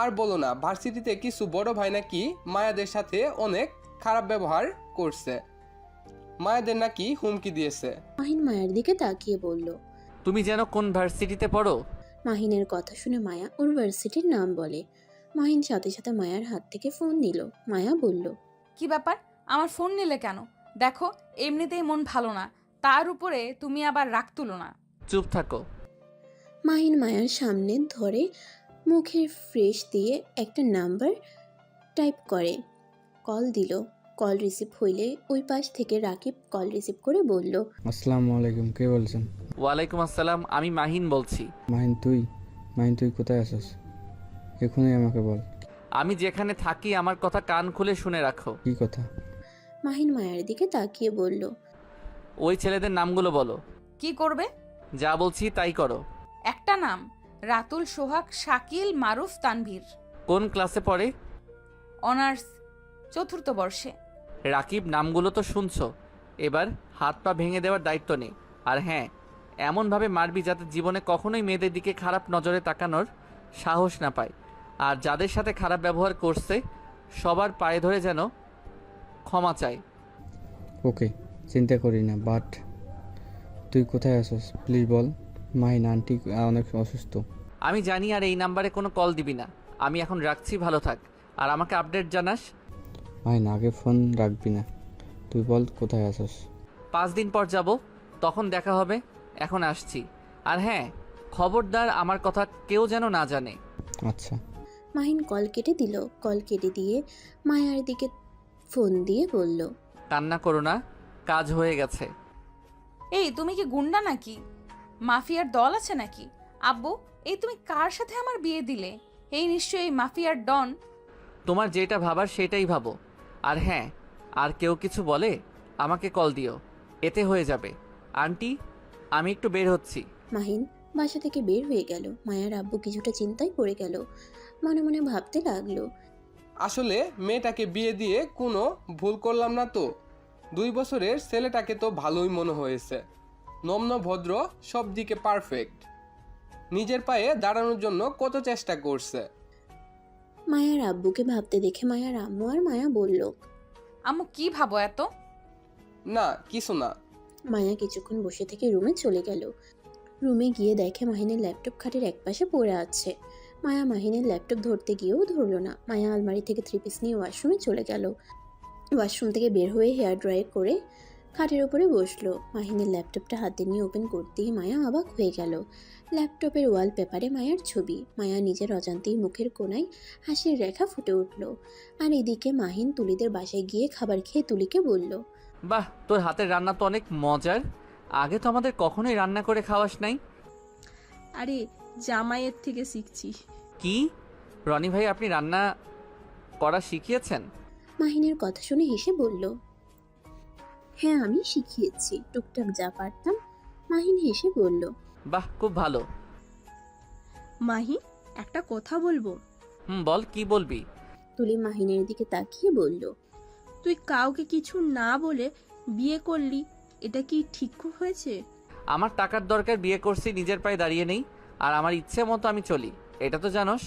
আর বলো না, ভার্সিটিতে কিছু বড় ভাই নাকি মায়াদের সাথে অনেক খারাপ ব্যবহার করছে, মায়াদের নাকি হুমকি দিয়েছে। মাহিন মায়ের দিকে তাকিয়ে বলল। তুমি যেন কোন ভার্সিটিতে পড়ো? মাহিনের কথা শুনে মায়া ওর ভার্সিটির নাম বলে। মাহিন সাথে সাথে মায়ার হাত থেকে ফোন নিল। মায়া বলল, কি ব্যাপার, আমার ফোন নিলে কেন? দেখো এমনিতেই মন ভালো না, তার উপরে তুমি আবার রাগ তুলো না। চুপ থাকো। মাহিন মায়ার সামনে ধরে মুখে ফ্রেশ দিয়ে একটা নাম্বার টাইপ করে কল দিল। কল রিসিভ হইলে ওই পাশ থেকে রাকিব কল রিসিভ করে বলল, আসসালামু আলাইকুম, কে বলছেন? ওয়ালাইকুম আসসালাম, আমি মাহিন বলছি। মাহিন তুই কোথায় আছিস? এখনই আমাকে বল। আমি যেখানে থাকি আমার কথা কান খুলে শুনে রাখো। কি কথা? মাহিন মায়ের দিকে তাকিয়ে বলল, ওই ছেলেদের নামগুলো বলো। কি করবে? যা বলছি তাই করো। একটা নাম, রাতুল, সোহাগ, শাকিল, মারুফ, তানভীর। কোন ক্লাসে পড়ে? অনার্স 4th বর্ষে। রাকিব, নামগুলো তো শুনছো, এবার হাত পা ভেঙে দেওয়ার দায়িত্ব নেই। আর হ্যাঁ, এমনভাবে মারবি যাতে জীবনে কখনোই মেয়েদের দিকে খারাপ নজরে তাকানোর সাহস না পায়। আর যাদের সাথে খারাপ ব্যবহার করছে সবার পায়ে ধরে যেন ক্ষমা চায়। ওকে, চিন্তা করি না, বাট তুই কোথায় আছিস প্লিজ বল। মাহিন আন্টি অনেক অসুস্থ। আমি জানি, আর এই নাম্বারে কোনো কল দিবি না। আমি এখন রাখছি, ভালো থাক, আর আমাকে আপডেট জানাস। মাহিন আগে ফোন রাখবি না, তুই বল কোথায় আছিস। 5 দিন পর যাব, তখন দেখা হবে। এখন আসছি। আর হ্যাঁ, খবরদার আমার কথা কেউ যেন না জানে। আচ্ছা। মাহিন কল কেটে দিল। কল কেটে দিয়ে মায়ার দিকে ফোন দিয়ে বলল, কান্না করো না, কাজ হয়ে গেছে। এই তুমি কি গুন্ডা নাকি? মাফিয়ার দল আছে নাকি? আব্বু, এই তুমি কার সাথে আমার বিয়ে দিলে? এই নিশ্চয়ই মাফিয়ার ডন। তোমার যেটা ভাবার সেটাই ভাবো। আর হ্যাঁ, আর কেউ কিছু বলে আমাকে কল দিও, এতে হয়ে যাবে। আন্টি, আমি একটু বের হচ্ছি। মাহিন বাসা থেকে বের হয়ে গেল। মায়ার আব্বু কিছুটা চিন্তায় পড়ে গেল। মনে মনে ভাবতে লাগলো, আসলে মেয়েটাকে বিয়ে দিয়ে কোনো ভুল করলাম না তো। 2 বছরের ছেলেটাকে তো ভালোই মনে হয়েছে, নম্র ভদ্র, সব দিকে পারফেক্ট, নিজের পায়ে দাঁড়ানোর জন্য কত চেষ্টা করছে। মায়ার আব্বুকে ভাবতে দেখে মায়ার আম্মু আর মায়া বলল, আম্মু কি ভাবো এত? না কিছু না। মায়া কিছুক্ষণ বসে থেকে রুমে চলে গেল। রুমে গিয়ে দেখে মাহিনের ল্যাপটপ খাটের একপাশে পড়ে আছে। মায়া মাহিনের ল্যাপটপ ধরতে গিয়েও ধরলো না। মায়া আলমারি থেকে 3 পিস নিয়ে ওয়াশরুমে চলে গেল। ওয়াশরুম থেকে বের হয়ে হেয়ার ড্রাই করে খাটের ওপরে বসলো। মাহিনের ল্যাপটপটা হাতে নিয়ে ওপেন করতেই মায়া অবাক হয়ে গেল। ল্যাপটপের ওয়ালপেপারে মায়ার ছবি। মায়া নিজের অজান্তেই মুখের কোণায় হাসির রেখা ফুটে উঠল। আর এদিকে মাহিন তুলিদের বাসায় গিয়ে খাবার খেয়ে তুলিকে বলল, বাহ, তোর হাতের রান্না তো অনেক মজার। আগে তো আমাদের কখনোই রান্না করে খাওয়াস নাই। আরে জামাইয়ের থেকে শিখছি। কি রনি ভাই, আপনি রান্না করা শিখিয়েছেন? মাহিনের কথা শুনে হেসে বলল, হ্যাঁ আমি শিখিয়েছি, টুকটাক যা পারতাম। মাহিন হেসে বলল, বাহ, খুব ভালো। মাহি, একটা কথা বলবো। বল, কি বলবি? তুলি মাহিনের দিকে তাকিয়ে বলল, তুই কাউকে কিছু না বলে বিয়ে করলি, এটা কি ঠিক হয়েছে? আমার টাকার দরকার, বিয়ে করছি, নিজের পায়ে দাঁড়িয়ে নেই, আর আমার ইচ্ছে মতো আমি চলি, এটা তো জানোস।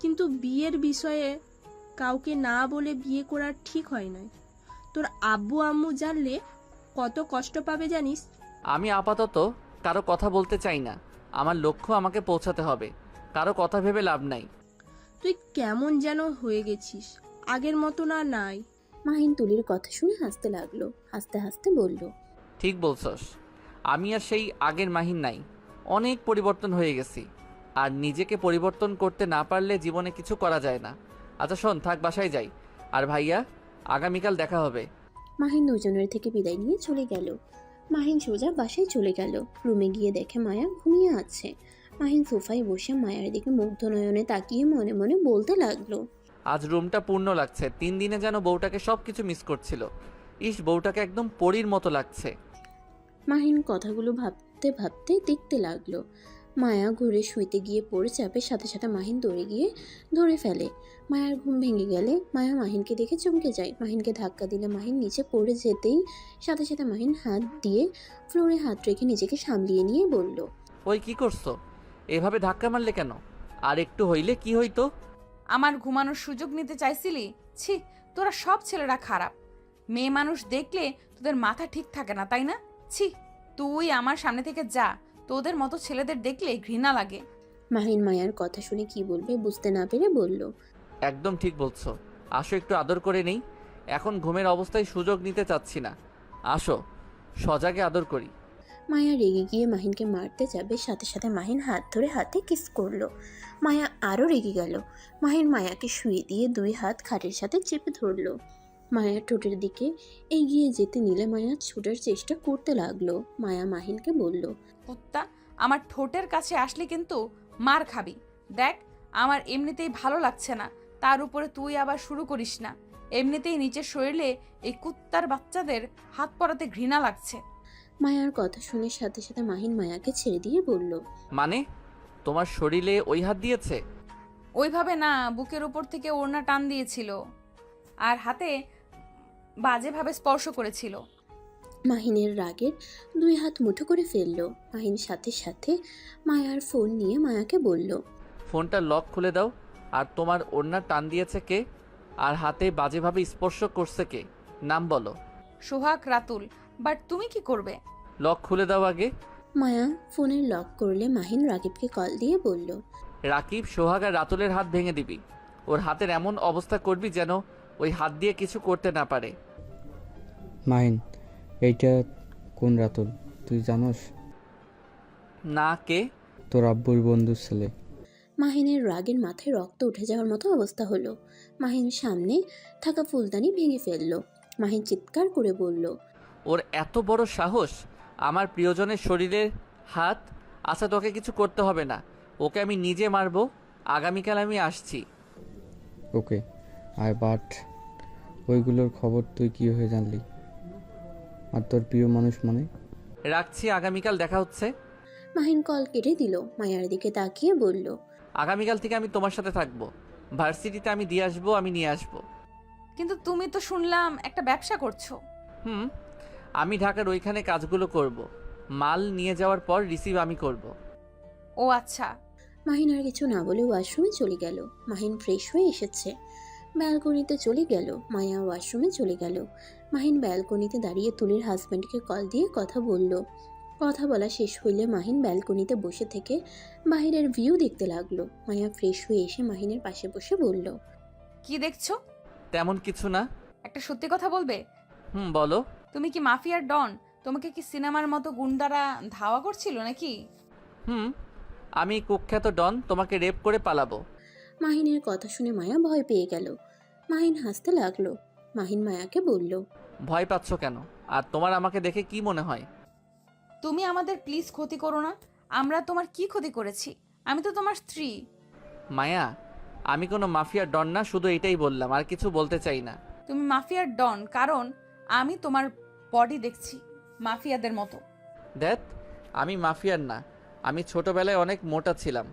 কিন্তু বিয়ের বিষয়ে কাউকে না বলে বিয়ে করা ঠিক হয় না। তোর আব্বু আম্মু জানলে কত কষ্ট পাবে জানিস? আমি আপাতত কারো কথা বলতে চাই না। আমার লক্ষ্য আমাকে পৌঁছাতে হবে, কারো কথা ভেবে লাভ নাই। তুই কেমন যেন হয়ে গেছিস, আগের মতো না নাই। মাহিন তুলির কথা শুনে হাসতে লাগলো। হাসতে হাসতে বলল, ঠিক বলছস, আমি আর সেই আগের মাহিন নাই, অনেক পরিবর্তন হয়ে গেছি। আর নিজেকে পরিবর্তন করতে না পারলে জীবনে কিছু করা যায় না। আচ্ছা শোন, থাক, বাসায় যাই। আর ভাইয়া, আগামীকাল দেখা হবে। মাহিন দুজনের থেকে বিদায় নিয়ে চলে গেল। মাহিন সোজা বাসায় চলে গেল। রুমে গিয়ে দেখে মায়া ঘুমিয়ে আছে। মাহিন সোফায় বসে মায়ার দিকে মুগ্ধ নয়নে তাকিয়ে মনে মনে বলতে লাগলো, আজ রুমটা পূর্ণ লাগছে। 3 দিনে যেন বউটাকে সব কিছু মিস করছিল। ইস, বউটাকে একদম পরীর মতো লাগছে। মাহিন কথাগুলো ভাবতে ভাবতে দেখতে লাগলো। মায়া ঘুরে শুইতে গিয়ে পড়ে চাপে, সাথে সাথে মাহিন দৌড়ে গিয়ে ধরে ফেলে। মায়ার ঘুম ভেঙে গেলে মায়া মাহিনকে দেখে চমকে যায়। মাহিনকে ধাক্কা দিলে মাহিন নিচে পড়ে যেতেই সাথে সাথে মাহিন হাত দিয়ে ফ্লোরে হাত রেখে নিজেকে সামলিয়ে নিয়ে বলল, ওই কি করছো? এভাবে ধাক্কা মারলে কেন? আর একটু হইলে কি হইতো? আমার ঘুমানোর সুযোগ নিতে চাইছিলি? ছি, তোরা সব ছেলেরা খারাপ। মেয়ে মানুষ দেখলে তোদের মাথা ঠিক থাকে না, তাই না? ছি, তুই আমার সামনে থেকে যা, তোদের মতো ছেলেদের দেখলে ঘৃণা লাগে। মাহিন মায়ার কথা শুনে কি বলবে বুঝতে না পেরে বলল, একদম ঠিক বলছো। আসো, একটু আদর করে নেই। এখন ঘুমের অবস্থায় সুযোগ নিতে চাচ্ছি না। আসো, সজাগে আদর করি। মায়া রেগে গিয়ে মাহিনকে মারতে যাবে, সাথে সাথে মাহিন হাত ধরে হাতে কিস করলো। মায়া আরও রেগে গেল। মাহিন মায়াকে শুয়ে দিয়ে 2 হাত খাটের সাথে চেপে ধরলো। মায়া ঠোঁটের দিকে এগিয়ে যেতে নিলে মায়া ছুটার চেষ্টা করতে লাগলো। মায়া মাহিনকে বলল, কুত্তা, আমার ঠোঁটের কাছে আসলে কিন্তু মার খাবি। দেখ, আমার এমনিতেই ভালো লাগছে না, তার উপরে তুই আবার শুরু করিস না। এমনিতেই নিচের শরীরে এই কুত্তার বাচ্চাদের হাত পড়াতে ঘৃণা লাগছে। মায়ার কথা শুনে সাথে সাথে মাহিন মায়াকে ছেড়ে দিয়ে বলল, মানে তোমার শরীরে ওই হাত দিয়েছে? ওইভাবে না, বুকের উপর থেকে ওড়না টান দিয়েছিল আর হাতে বাজেভাবে স্পর্শ করেছিল। মাহিনের রাগের 2 হাত মুঠো করে ফেললো। মাহিন সাথে সাথে মায়ার ফোন নিয়ে মায়াকে বলল, ফোনটা লক খুলে দাও। আর তোমার ওড়না টান দিয়েছে কে? আর হাতে বাজেভাবে স্পর্শ করছে কে? নাম বলো। সোহাগ রাতুল। বাট তুমি কি করবে? লক খুলে দাও আগে। মায়া ফোনের লক করলে মাহিন রাকিবকে কল দিয়ে বলল, রাকিব, সোহাগ আর রাতুলের হাত ভেঙে দিবি। ওর হাতের এমন অবস্থা করবি যেন ওই হাত দিয়ে কিছু করতে না পারে। মাহিন, এইটা কোন রাতুল তুই জানোস? না, কে? তোর আব্বুর বন্ধুর ছেলে। মাহিনের রাগের মাথায় রক্ত উঠে যাওয়ার মতো অবস্থা হলো। মাহিন সামনে থাকা ফুলদানি ভেঙে ফেললো। মাহিন চিৎকার করে বলল, ওর এত বড় সাহস আমার প্রিয়জনের শরীরের হাত। আচ্ছা, তোকে কিছু করতে হবে না, ওকে আমি নিজে মারবো। আগামীকাল আমি আসছি। ওকে, আর বাট ওইগুলোর খবর তুই কীভাবে জানলি? আর তোর প্রিয় মানুষ মানে? রাখছি, আগামীকাল দেখা হচ্ছে। মাহিন কল কেটে দিল। মায়ার দিকে তাকিয়ে বলল, আগামীকাল থেকে আমি তোমার সাথে থাকবো। ভার্সিটিতে আমি দিয়ে আসবো, আমি নিয়ে আসবো। কিন্তু তুমি তো শুনলাম একটা ব্যবসা করছো। আমি ঢাকার ওইখানে কাজগুলো করব। মাল নিয়ে যাওয়ার পর রিসিভ আমি করব। ও আচ্ছা। মাহিন আর কিছু না বলে ওয়াশরুমে চলে গেল। মাহিন ফ্রেশ হয়ে এসেছে। ব্যালকনিতে চলে গেল। মায়া ওয়াশরুমে চলে গেল। মাহিন ব্যালকনিতে দাঁড়িয়ে তুলির হাজব্যান্ডকে কল দিয়ে কথা বলল। কথা বলা শেষ হইলে মাহিন ব্যালকনিতে বসে থেকে বাইরের ভিউ দেখতে লাগলো। মায়া ফ্রেশ হয়ে এসে মাহিনের পাশে বসে বলল, কি দেখছো? তেমন কিছু না। একটা সত্যি কথা বলবে? বলো। তুমি কি মাফিয়ার ডন? তোমাকে কি সিনেমার মতো গুন্ডারা ধাওয়া করছিল নাকি? আমি কুখ্যাত ডন, তোমাকে রেপ করে পালাবো। মাহিনের কথা শুনে মায়া ভয় পেয়ে গেল। মাহিন হাসতে লাগলো। মাহিন মায়াকে বলল, ভয় পাচ্ছ কেন? আর তোমার আমাকে দেখে কি মনে হয়? তুমি আমাদের প্লিজ ক্ষতি করো না। আমরা তোমার কি ক্ষতি করেছি? আমি তো তোমার স্ত্রী। মায়া, আমি কোনো মাফিয়ার ডন না, শুধু এটাই বললাম, আর কিছু বলতে চাই না। তুমি মাফিয়ার ডন, কারণ আমি তোমার বডি দেখছি মাফিয়াদের মতো। দেখ, আমি মাফিয়ার না। আমি ছোটবেলায় অনেক মোটা ছিলাম।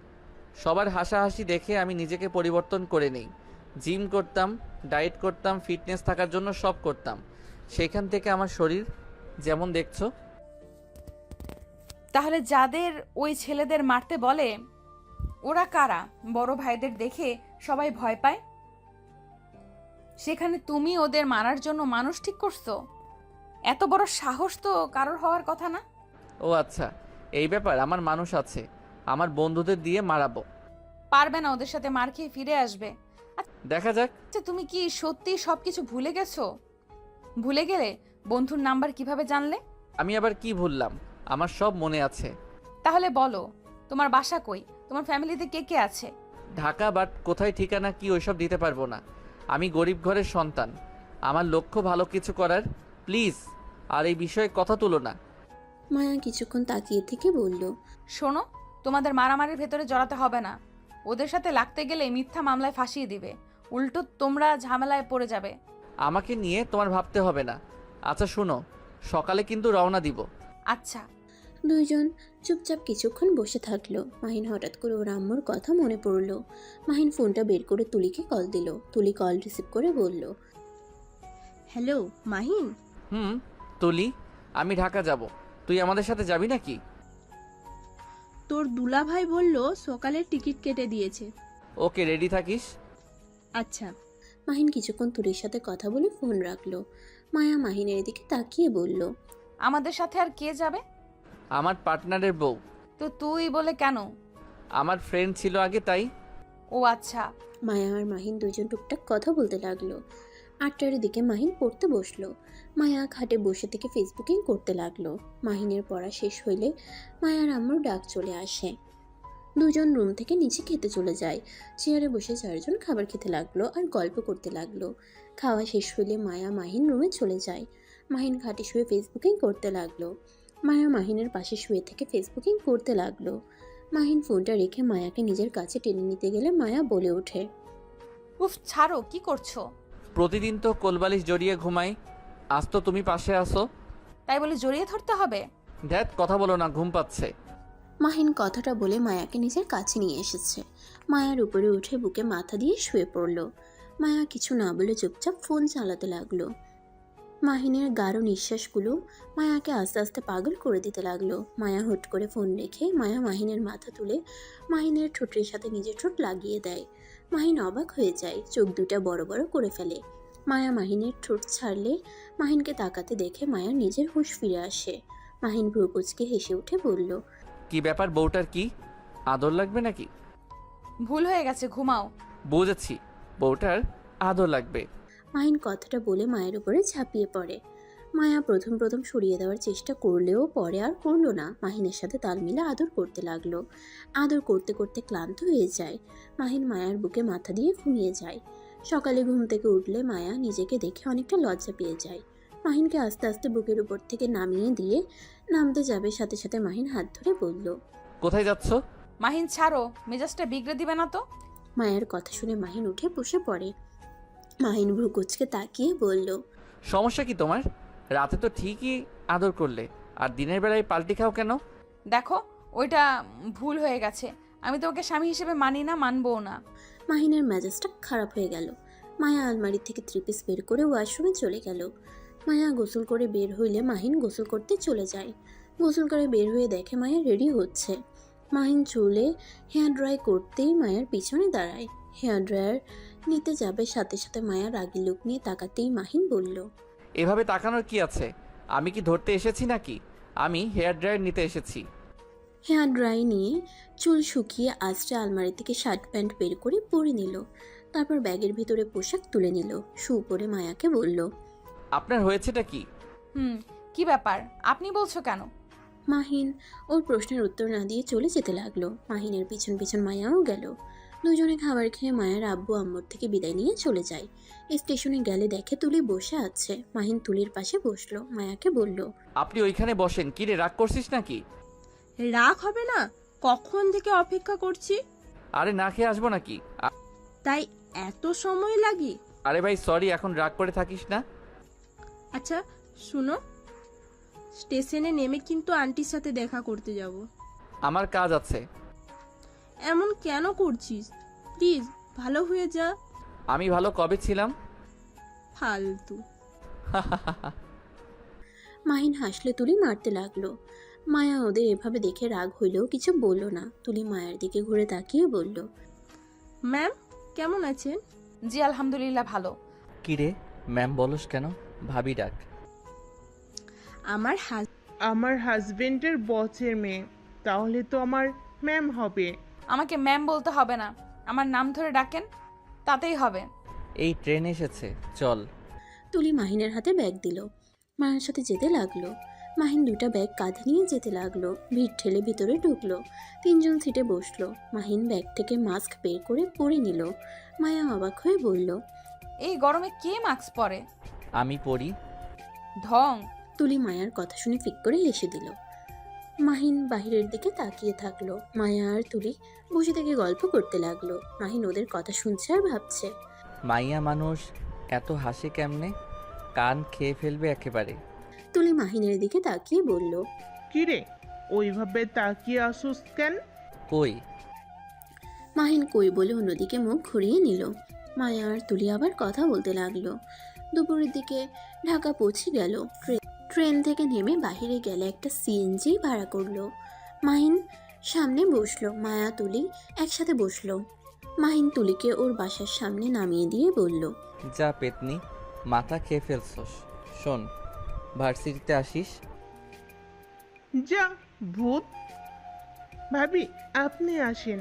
সবার হাসাহাসি দেখে আমি নিজেকে পরিবর্তন করে নেই। জিম করতাম, ডায়েট করতাম, ফিটনেস থাকার জন্য সব করতাম। সেখান থেকে আমার শরীর যেমন দেখছো। তাহলে যাদের ওই ছেলেদের মারতে বলে, ওরা কারা? বড় ভাইদের দেখে সবাই ভয় পায়, সেখানে তুমি ওদের মারার জন্য মানুষ ঠিক করছো? এত বড় সাহস তো কারোর হওয়ার কথা না। ও আচ্ছা, এই ব্যাপার। আমার মানুষ আছে, আমার বন্ধুদের দিয়ে মারাবো। পারবে না, ওদের সাথে মার খেয়ে ফিরে আসবে। দেখা যাক। আচ্ছা, তুমি কি সত্যি সবকিছু ভুলে গেছো? ভুলে গেলে বন্ধুর নাম্বার কিভাবে জানলে? আমি আবার কি ভুললাম? আমার সব মনে আছে। তাহলে বলো, তোমার বাসা কই? তোমার ফ্যামিলিতে কে কে আছে? ঢাকা, বাট কোথায় ঠিকানা কি ওইসব দিতে পারবো না। আমি গরিব ঘরের সন্তান। আমার লক্ষ্য ভালো কিছু করার। প্লিজ আর এই বিষয়ে কথা তুলো না। মায়া কিছুক্ষণ তাকিয়ে থেকে বলল, শোনো, তোমাদের মারামারির ভেতরে জড়াতে হবে না। ওদের সাথে লাগতে গেলে মিথ্যা মামলায় ফাঁসিয়ে দিবে, উল্টো তোমরা ঝামেলায় পড়ে যাবে। আমাকে নিয়ে তোমার ভাবতে হবে না। আচ্ছা শুনো, সকালে কিন্তু রওনা দিব। আচ্ছা। দুইজন চুপচাপ কিছুক্ষণ বসে থাকলো। মাহিন হঠাৎ করে ওর আম্মুর কথা মনে পড়লো। মাহিন ফোনটা বের করে তুলিকে কল দিল। তুলি কল রিসিভ করে বলল, হ্যালো মাহিন। তুলি, আমি ঢাকা যাব। তুই আমাদের সাথে যাবি নাকি? তোর দুলাভাই বলল সকালে টিকিট কেটে দিয়েছে। ওকে, রেডি থাকিস। আচ্ছা। মাহিন কিছুক্ষণ তুলির সাথে কথা বলে ফোন রাখলো। মায়া মাহিনের দিকে তাকিয়ে বলল, আমাদের সাথে আর কে যাবে? আমার পার্টনারের বউ। তো তুই বলে কেন? আমার ফ্রেন্ড ছিল আগে, তাই। ও আচ্ছা। মায়া আর মাহিন দুজন টুকটাক কথা বলতে লাগলো। 8টার দিকে মাহিন পড়তে বসলো। মায়া খাটে বসে থেকে ফেসবুকিং করতে লাগলো। মাহিনের পড়া শেষ হইলে মায়ার আম্মুর ডাক চলে আসে। দুজন রুম থেকে নিচে খেতে চলে যায়। চেয়ারে বসে চারজন খাবার খেতে লাগলো আর গল্প করতে লাগলো। খাওয়া শেষ হইলে মায়া মাহিন রুমে চলে যায়। মাহিন খাটে শুয়ে ফেসবুকিং করতে লাগলো। মায়া মাহিনের পাশে শুয়ে থেকে ফেসবুকিং করতে লাগলো। মাহিন ফোনটা রেখে মায়াকে নিজের কাছে টেনে নিতে গেলে মায়া বলে ওঠে, উফ, ছাড়ো, কি করছো? প্রতিদিন তো কোলবালিশ জড়িয়ে ঘুমাই, আজ তো তুমি পাশে আসো। তাই বলে জড়িয়ে ধরতে হবে? ধ্যাত, কথা বলো না, ঘুম পাচ্ছে। মাহিন কথাটা বলে মায়াকে নিজের কাছে নিয়ে এসেছে। মায়ার উপরে উঠে বুকে মাথা দিয়ে শুয়ে পড়ল। মায়া কিছু না বলে চুপচাপ ফোন চালাতে লাগলো। মাহিনের গাঢ় নিঃশ্বাসগুলো মায়াকে আস্তে আস্তে পাগল করে দিতে লাগলো। মায়া হুট করে ফোন রেখে মায়া মাহিনের মাথা তুলে মাহিনের ঠোঁটের সাথে নিজের ঠোঁট লাগিয়ে দেয়। মাহিন অবাক হয়ে যায়, চোখ দুটা বড় বড় করে ফেলে। মায়া মাহিনের ঠোঁট ছাড়লে মাহিনকে তাকাতে দেখে মায়ার নিজের হুঁশ ফিরে আসে। মাহিন ভ্রু কুঁচকে হেসে উঠে বলল, কি ব্যাপার, বউটার কি আদর লাগবে নাকি? ভুল হয়ে গেছে, ঘুমাও। বুঝেছি, বউটার আদর লাগবে। মাহিন কথাটা বলে মায়ের উপরে ঝাঁপিয়ে পড়ে। মায়া প্রথম প্রথম সরিয়ে দেওয়ার চেষ্টা করলেও পরে আর করলো না। মাহিনের সাথে তাল মিলে আদর করতে লাগলো। আদর করতে করতে ক্লান্ত হয়ে যায়। মাহিন মায়ার বুকে মাথা দিয়ে ঘুমিয়ে যায়। সকালে ঘুম থেকে উঠলে মায়া নিজেকে দেখে অনেকটা লজ্জা পেয়ে যায়। মাহিনকে আস্তে আস্তে বুকের উপর থেকে নামিয়ে দিয়ে নামতে যাবে, সাথে সাথে মাহিন হাত ধরে বলল, কোথায় যাচ্ছ? মাহিন ছাড়ো, মেজাজটা বিগড়ে দিবে না তো? মায়ের কথা শুনে মাহিন উঠে বসে পড়ে। মাহিন ভ্রু কুঁচকে তাকিয়ে বলল, সমস্যা কি তোমার? রাতে তো ঠিকই আদর করলে, আর দিনের বেলায় পাল্টি খাও কেন? দেখো, ওইটা ভুল হয়ে গেছে। আমি তোমাকে স্বামী হিসেবে মানি না, মানবও না। মাহিনের মেজাজটা খারাপ হয়ে গেল। মায়া আলমারি থেকে 3 পিস বের করে ওয়াশরুমে চলে গেল। মায়া গোসল করে বের হইলে মাহিন গোসল করতে চলে যায়। গোসল করে বের হয়ে দেখে মায়া রেডি হচ্ছে। মাহিন চুলে হেয়ার ড্রাই করতেই মায়ের পিছনে দাঁড়ায়। হেয়ার ড্রায়ার নিতে যাবে সাথে সাথে মায়া রাগী লোক নিয়ে তাকাতেই মাহিন বলল, এভাবে তাকানোর কি আছে? আমি কি ধরতে এসেছি নাকি? আমি হেয়ার ড্রায়ার নিতে এসেছি। হেয়ার ড্রাই নিয়ে চুল শুকিয়ে আঁচড়ে আলমারি থেকে শার্ট প্যান্ট বের করে পরে নিল। তারপর ব্যাগের ভিতরে পোশাক তুলে নিল। শু পরে মায়াকে বলল, আপনার হয়েছেটা কি? কি ব্যাপার, আপনি বলছো কেন? মাহিন ওর প্রশ্নের উত্তর না দিয়ে চলে যেতে লাগলো। মাহিনের পিছন পিছন মায়াও গেল। দুজনে খাবার খেয়ে মায়ের আব্বু আম্মুর থেকে বিদায় নিয়ে চলে যায়। স্টেশনে গেলে দেখে তুলি বসে আছে। মাহিন তুলির পাশে বসলো, মায়াকে বলল, আপনি ওইখানে বসেন। কি রে, রাগ করছিস নাকি? রাগ হবে না? কখন থেকে অপেক্ষা করছি। আরে না খেয়ে আসবো নাকি? তাই এত সময় লাগে? আরে ভাই সরি, এখন রাগ করে থাকিস না। আচ্ছা শুনো, স্টেশনে নেমে কিন্তু আন্টির সাথে দেখা করতে যাব। আমার কাজ আছে। এমন কেন করছিস? প্লিজ ভালো হয়ে যা। আমি ভালো কবে ছিলাম? ফালতু। মাহিন হাসলে তুলি মারতে লাগলো। মায়া ওদের এভাবে দেখে রাগ হইলেও কিছু বলল না। তুলি মায়ের দিকে ঘুরে তাকিয়ে বলল, ম্যাম কেমন আছেন? জি আলহামদুলিল্লাহ ভালো। কি রে ম্যাম বলস কেন? ভাবি ডাক। আমার আমার হাজবেন্ডের বসের মেয়ে, তাহলে তো আমার ম্যাম হবে। আমাকে ম্যাম বলতে হবে না, আমার নাম ধরে ডাকেন, তাতেই হবে। এই ট্রেন এসেছে, চল। তুলি মাহিনের হাতে ব্যাগ দিল। মায়ের সাথে যেতে লাগলো। মাহিন দুটা ব্যাগ কাঁধে নিয়ে যেতে লাগলো। ভিড় ঠেলে ভিতরে ঢুকলো। তিনজন সিটে বসলো। মাহিন ব্যাগ থেকে মাস্ক বের করে পরে নিল। মায়া অবাক হয়ে বলল, এই গরমে কে মাস্ক পরে? আমি পড়ি। ঢং। তুলি মায়ার কথা শুনে ফিক করে হেসে দিল। মাহিন বাহিরের দিকে তাকিয়ে থাকলো। মায়া আর তুলি বসে থেকে গল্প করতে লাগলো। মাহিন ওদের কথা শুনছে আর ভাবছে। মাইয়া মানুষ এত হাসি কেমনে? কান খেয়ে ফেলবে একেবারে। তুলি মাহিনের দিকে তাকিয়ে বলল, কিরে ওইভাবে তাকিয়ে আসুস কেন? কই? মাহিন কই বলে অন্যদিকে মুখ ঘুরিয়ে নিল। মায়া আর তুলি আবার কথা বলতে লাগলো। দুপুরের দিকে ঢাকা পৌঁছে গেল। ট্রেন থেকে নেমে বাইরে গেলে একটা সিএনজি ভাড়া করলো। মাহিন সামনে বসলো। মায়া তুলি একসাথে বসলো। মাহিন তুলিকে ওর বাসার সামনে নামিয়ে দিয়ে বলল, যা পেতনি, মাথা খেয়ে ফেলছস। শোন, ভার্সিটিতে আসিস। যা ভূত। ভাবি আপনি আসেন।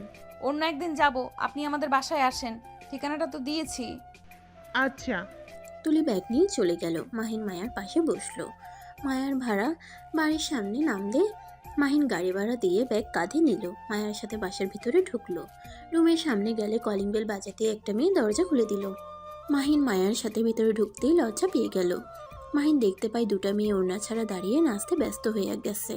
অন্য একদিন যাব, আপনি আমাদের বাসায় আসেন, ঠিকানাটা তো দিয়েছি। আচ্ছা। তুলি ব্যাগ নিয়ে চলে গেল। মাহিন মায়ার পাশে বসলো। মায়ার ভাড়া বাড়ির সামনে নামলে মাহিন গাড়ি ভাড়া দিয়ে ব্যাগ কাঁধে নিল। মায়ার সাথে বাসার ভিতরে ঢুকলো। রুমের সামনে গেলে কলিং বেল বাজাতে একটা মেয়ে দরজা খুলে দিল। মাহিন মায়ার সাথে ভিতরে ঢুকতেই লজ্জা পেয়ে গেল। মাহিন দেখতে পায় দুটা মেয়ে ওড়না ছাড়া দাঁড়িয়ে নাচতে ব্যস্ত হয়ে গেছে।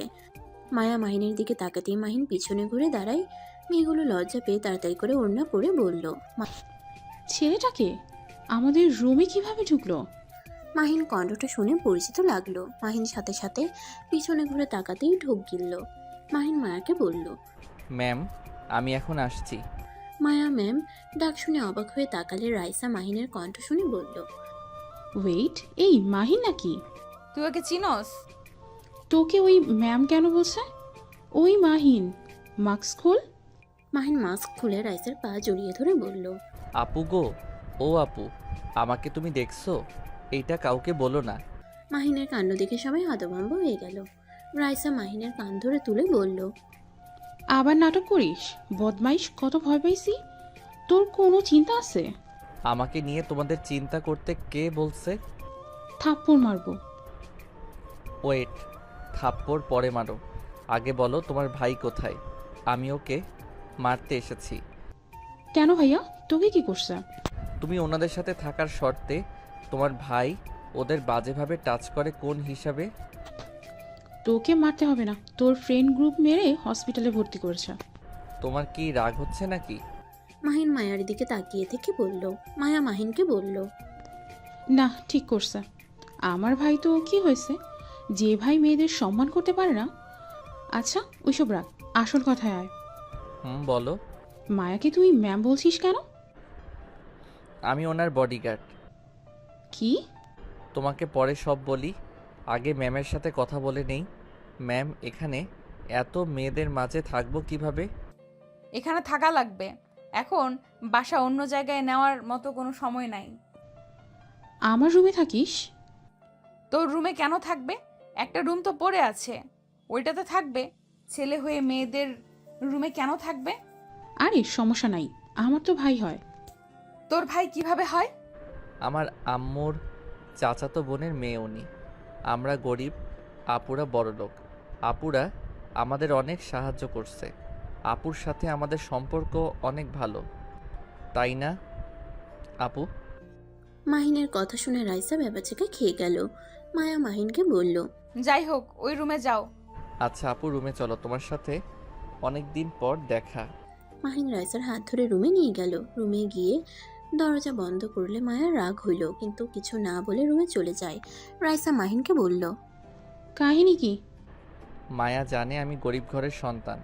মায়া মাহিনের দিকে তাকাতেই মাহিন পিছনে ঘুরে দাঁড়ায়। মেয়েগুলো লজ্জা পেয়ে তাড়াতাড়ি করে ওড়না পরে বলল, ছেলেটাকে আমাদের রুমে কিভাবে ঢুকলো? মাহিন কণ্ঠটা শুনে পরিচিত লাগলো। মাহিন সাথে সাথে পিছনে ঘুরে তাকাতেই ঢোক গিলল। মাহিন মায়াকে বলল, ম্যাম আমি এখন আসছি। মায়া ম্যাম ডাক শুনে অবাক হয়ে তাকালে রাইসা মাহিনের কণ্ঠ শুনে বলল, ওয়েট, এই মাহিন নাকি? তুই ওকে চিনস? তোকে ওই ম্যাম কেন বলছে? ওই মাহিন, মাস্ক খোল। মাহিন মাস্ক খুলে রাইসার পা জড়িয়ে ধরে বলল, আপু গো, ও আপু, আমাকে তুমি দেখছো? এইটা কাউকে বলো না। মাহিনের কাণ্ড দেখে সবাই হতভম্ব হয়ে গেল। রাইসা মাহিনের কান ধরে তুলে বলল, আবার নাটক করিস? বদমাইশ, কত ভয় পাইছি। তোর কোনো চিন্তা আছে? আমাকে নিয়ে তোমাদের চিন্তা করতে কে বলছে? থাপ্পড় মারবো। ওয়েট, থাপ্পড় পরে মারো। আগে বলো তোমার ভাই কোথায়? আমি ওকে মারতে এসেছি। কেন ভাইয়া, তোকে কি করছে? তুমি ওনাদের সাথে থাকার শর্তে তোমার ভাই ওদের বাজেভাবে টাচ করে কোন হিসাবে? তোকে মারতে হবে না, তোর ফ্রেন্ড গ্রুপ মেরে হসপিটালে ভর্তি করেছে। তোমার কি রাগ হচ্ছে নাকি? মাহিন মায়ার দিকে তাকিয়ে থেকে বলল। মায়া মাহিনকে বলল, না, ঠিক করছে। আমার ভাই তো কি হয়েছে, যে ভাই মেয়েদের সম্মান করতে পারে না। আচ্ছা ওইসব রাখ, আসল কথায় আয়। বলো। মায়াকে তুই ম্যাম বলছিস কেন? আমি ওনার বডিগার্ড। কি? তোমাকে পরে সব বলি, আগে ম্যামের সাথে কথা বলে নেই। ম্যাম, এখানে এত মেয়েদের মাঝে থাকবো কিভাবে? এখানে থাকা লাগবে, এখন বাসা অন্য জায়গায় নেওয়ার মতো কোনো সময় নাই। আমার রুমে থাকিস? তোর রুমে কেন থাকবে? একটা রুম তো পড়ে আছে, ওইটাতে থাকবে। ছেলে হয়ে মেয়েদের রুমে কেন থাকবে? আরে সমস্যা নাই, আমার তো ভাই হয়। তোর ভাই কিভাবে হয়? আমার আম্মুর চাচাতো বোনের মেয়ে উনি। আমরা গরিব, আপুরা বড়লোক। আপুরা আমাদের অনেক সাহায্য করছে। আপুর সাথে আমাদের সম্পর্ক অনেক ভালো, তাই না আপু? মাহিনের কথা শুনে রাইসা ব্যাপারটাকে খেয়ে গেল। মায়া মাহিনকে বলল, যাই হোক, ওই রুমে যাও। আচ্ছা আপু, রুমে চলো, তোমার সাথে অনেক দিন পর দেখা। মাহিন রাইসার হাত ধরে রুমে নিয়ে গেল। রুমে গিয়ে দরজা বন্ধ করলে মায়ার রাগ হইল, কিন্তু কিছু না বলে রুমে চলে যায়। রাইসা মাহিনকে বলল, কাহিনী কি? মায়া জানে আমি গরিব ঘরের সন্তান,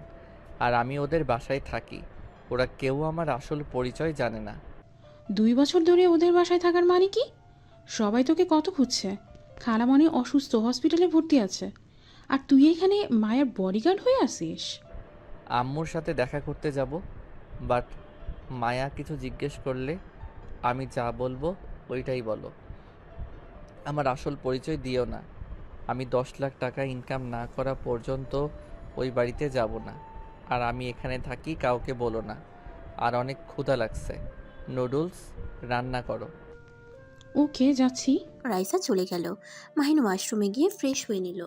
আর আমি ওদের বাসায় থাকি। ওরা কেউ আমার আসল পরিচয় জানে না। 2 বছর ধরে ওদের বাসায় থাকার মানে কি? সবাই তোকে কত খুঁজছে। খালামণি অসুস্থ, হসপিটালে ভর্তি আছে, আর তুই এখানে মায়ের বডিগার্ড হয়ে আসিস? আম্মুর সাথে দেখা করতে যাব, বাট মায়া কিছু জিজ্ঞেস করলে আমি যা বলবো ওইটাই বলো। আমার আসল পরিচয় দিও না। আমি 10 লাখ টাকা ইনকাম না করা পর্যন্ত ওই বাড়িতে যাব না। আর আমি এখানে থাকি, কাউকে বলো না। আর অনেক ক্ষুধা লাগছে, নুডলস রান্না করো। ওকে, যাচ্ছি। রাইসা চলে গেল। মাহিন ওয়াশরুমে গিয়ে ফ্রেশ হয়ে নিল।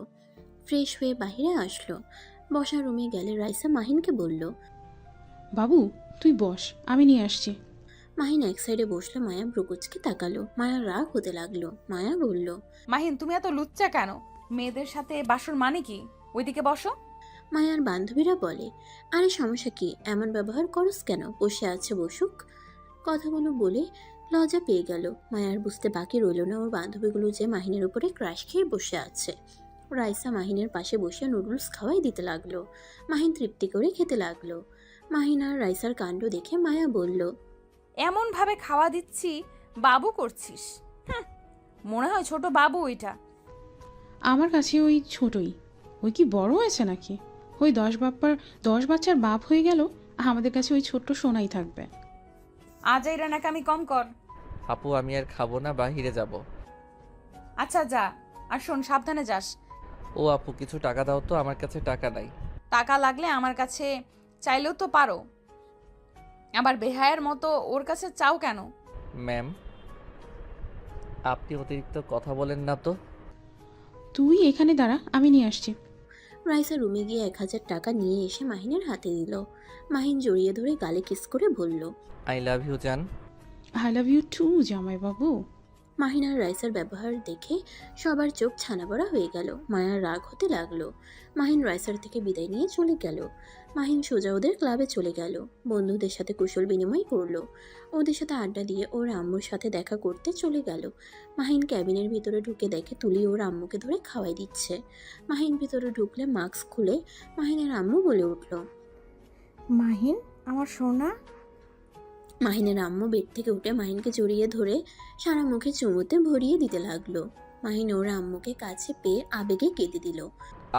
ফ্রেশ হয়ে বাইরে আসলো। বসার রুমে গেলে রাইসা মাহিনকে বলল, বাবু তুই বস, আমি নিয়ে আসছি। মাহিন এক সাইডে বসলে মায়া ব্রুকুচকে তাকালো। মায়া রাগ হতে লাগলো। মায়া বলল, মাহিন, তুমি এত লুচ্চা কেন? মেয়েদের সাথে বাসর মানে কি? ওইদিকে বসো। মায়ার বান্ধবীরা বলে, আরে সমস্যা কি, এমন ব্যবহার করস কেন, বসে আছে বসুক। কথাগুলো বলে লজ্জা পেয়ে গেল। মায়ার বুঝতে বাকি রইল না ওর বান্ধবীগুলো যে মাহিনের উপরে ক্রাশ খেয়ে বসে আছে। রাইসা মাহিনের পাশে বসে নুডলস খাওয়াই দিতে লাগলো। মাহিন তৃপ্তি করে খেতে লাগলো। মাহিন আর রাইসার কাণ্ড দেখে মায়া বলল, এমন ভাবে খাওয়া দিচ্ছি, বাবু করছিস? মনে হয় ছোট বাবু ওইটা। আমার কাছে ওই ছোটই। ওই কি বড় হয়েছে নাকি? ওই 10 বাচ্চার বাপ হয়ে গেল, আমাদের কাছে ওই ছোট্ট সোনাই থাকবে। আজ এই রান্নাকামি কম কর। আপু আমি আর খাবো না, বাহিরে যাব। আচ্ছা যা, আর শোন, সাবধানে যাস। ও আপু কিছু টাকা দাও তো, আমার কাছে টাকা নাই। টাকা লাগলে আমার কাছে চাইলেও তো পারো। আবার বেহায়ের মতো ওর কাছে চাও কেন? ম্যাম, আপনি অতিরিক্ত কথা বলেন না তো। তুই এখানে দাঁড়া, আমি নিয়ে আসছি। রাইসা রুমে গিয়ে 1000 টাকা নিয়ে এসে মাহিনের হাতে দিল। মাহিন জড়িয়ে ধরে গালে কিস করে বলল, আই লাভ ইউ জান। আই লাভ ইউ টু জামাই বাবু। মাহিন আর রাইসার ব্যবহার দেখে সবার চোখ ছানাবড়া হয়ে গেল। মায়ার রাগ হতে লাগলো। মাহিন রাইসার থেকে বিদায় নিয়ে চলে গেল। মাহিন সোজা ওদের ক্লাবে চলে গেল। বন্ধুদের সাথে কুশল বিনিময় করলো। ওদের সাথে আড্ডা দিয়ে ওর আম্মুর সাথে দেখা করতে চলে গেল। মাহিন ক্যাবিনের ভিতরে ঢুকে দেখে তুলি ওর আম্মুকে ধরে খাওয়াই দিচ্ছে। মাহিন ভিতরে ঢুকলে মাস্ক খুলে মাহিনের আম্মু বলে উঠল, মাহিন আমার সোনা। মাহিনের আম্মু বেড থেকে উঠে মাহিনকে জড়িয়ে ধরে সারা মুখে চুমুতে ভরিয়ে দিতে লাগলো। মাহিন ওর আম্মুকে কাছে পেয়ে আবেগে কেঁদে দিল।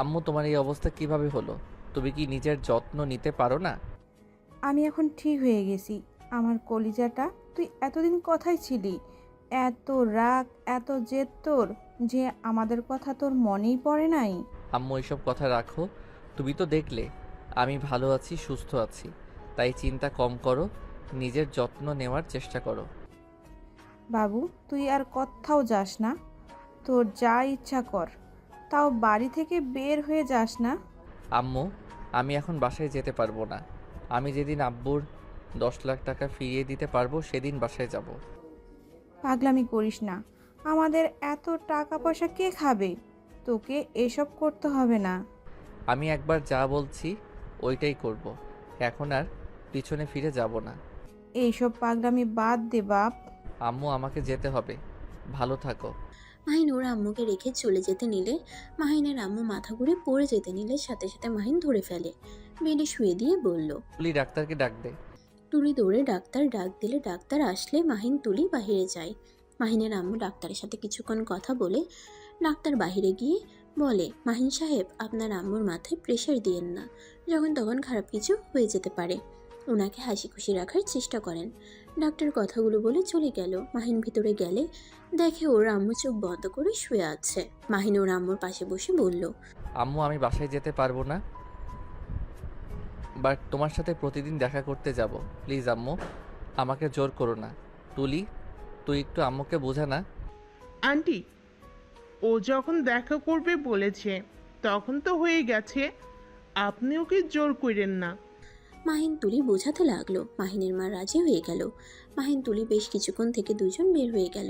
আম্মু তোমার এই অবস্থা কিভাবে হলো? তুমি কি নিজের যত্ন নিতে পারো না? আমি এখন ঠিক হয়ে গেছি। আমার কলিজাটা, তুই এতদিন কোথায় ছিলি? এত রাগ, এত জেদ তোর, যে আমাদের কথা তোর মনেই পড়ে নাই। আম্মু এইসব কথা রাখো। তুমি তো দেখলে আমি ভালো আছি, সুস্থ আছি, তাই চিন্তা কম করো, নিজের যত্ন নেওয়ার চেষ্টা করো। বাবু তুই আর কোথাও যাস না, তোর যা ইচ্ছা কর, তাও বাড়ি থেকে বের হয়ে যাস না। আম্মু আমি এখন বাসায় যেতে পারবো না। আমি যেদিন আব্বুর 10 লাখ টাকা ফিরিয়ে দিতে পারবো সেদিন বাসায় যাব। পাগলামি করিস না, আমাদের এত টাকা পয়সা কে খাবে? তোকে এসব করতে হবে না। আমি একবার যা বলছি ওইটাই করব। এখন আর পিছনে ফিরে যাব না। এইসব পাগলামি বাদ দে বাপ। আম্মু আমাকে যেতে হবে, ভালো থাকো। মাহিন ওর আম্মুকে রেখে চলে যেতে নিলে মাহিনের আম্মু মাথা ঘুরে পড়ে যেতে নিলে সাথে সাথে মাহিন ধরে ফেলে। বেডে শুয়ে দিয়ে বলল, তুলি ডাক্তারকে ডাক দে। তুলি দৌড়ে ডাক্তার ডাক দিলে ডাক্তার আসলে মাহিন তুলি বাহিরে যায়। মাহিনের আম্মু ডাক্তারের সাথে কিছুক্ষণ কথা বলে ডাক্তার বাহিরে গিয়ে বলে, মাহিন সাহেব আপনার আম্মুর মাথায় প্রেশার দিয়েন না, যখন তখন খারাপ কিছু হয়ে যেতে পারে। ওনাকে হাসি খুশি রাখার চেষ্টা করেন। ডাক্তার কথাগুলো বলে চলে গেল। মাহিন ভিতরে গেলে দেখে ওর আম্মু চোখ বন্ধ করে শুয়ে আছে। মাহিন ওর আম্মুর পাশে বসে বলল, আম্মু আমি বাসায় যেতে পারবো না, বাট তোমার সাথে প্রতিদিন দেখা করতে যাব। প্লিজ আম্মু, আমাকে জোর করো না। তুলি, তুই একটু আম্মুকে বোঝা না। আন্টি, ও যখন দেখা করবে বলেছে তখন তো হয়ে গেছে, আপনি ওকে জোর করেন না। মাহিন তুলি বোঝাতে লাগলো। মাহিনের মা রাজি হয়ে গেল। মাহিন তুলি বেশ কিছুক্ষণ থেকে দুজন বের হয়ে গেল।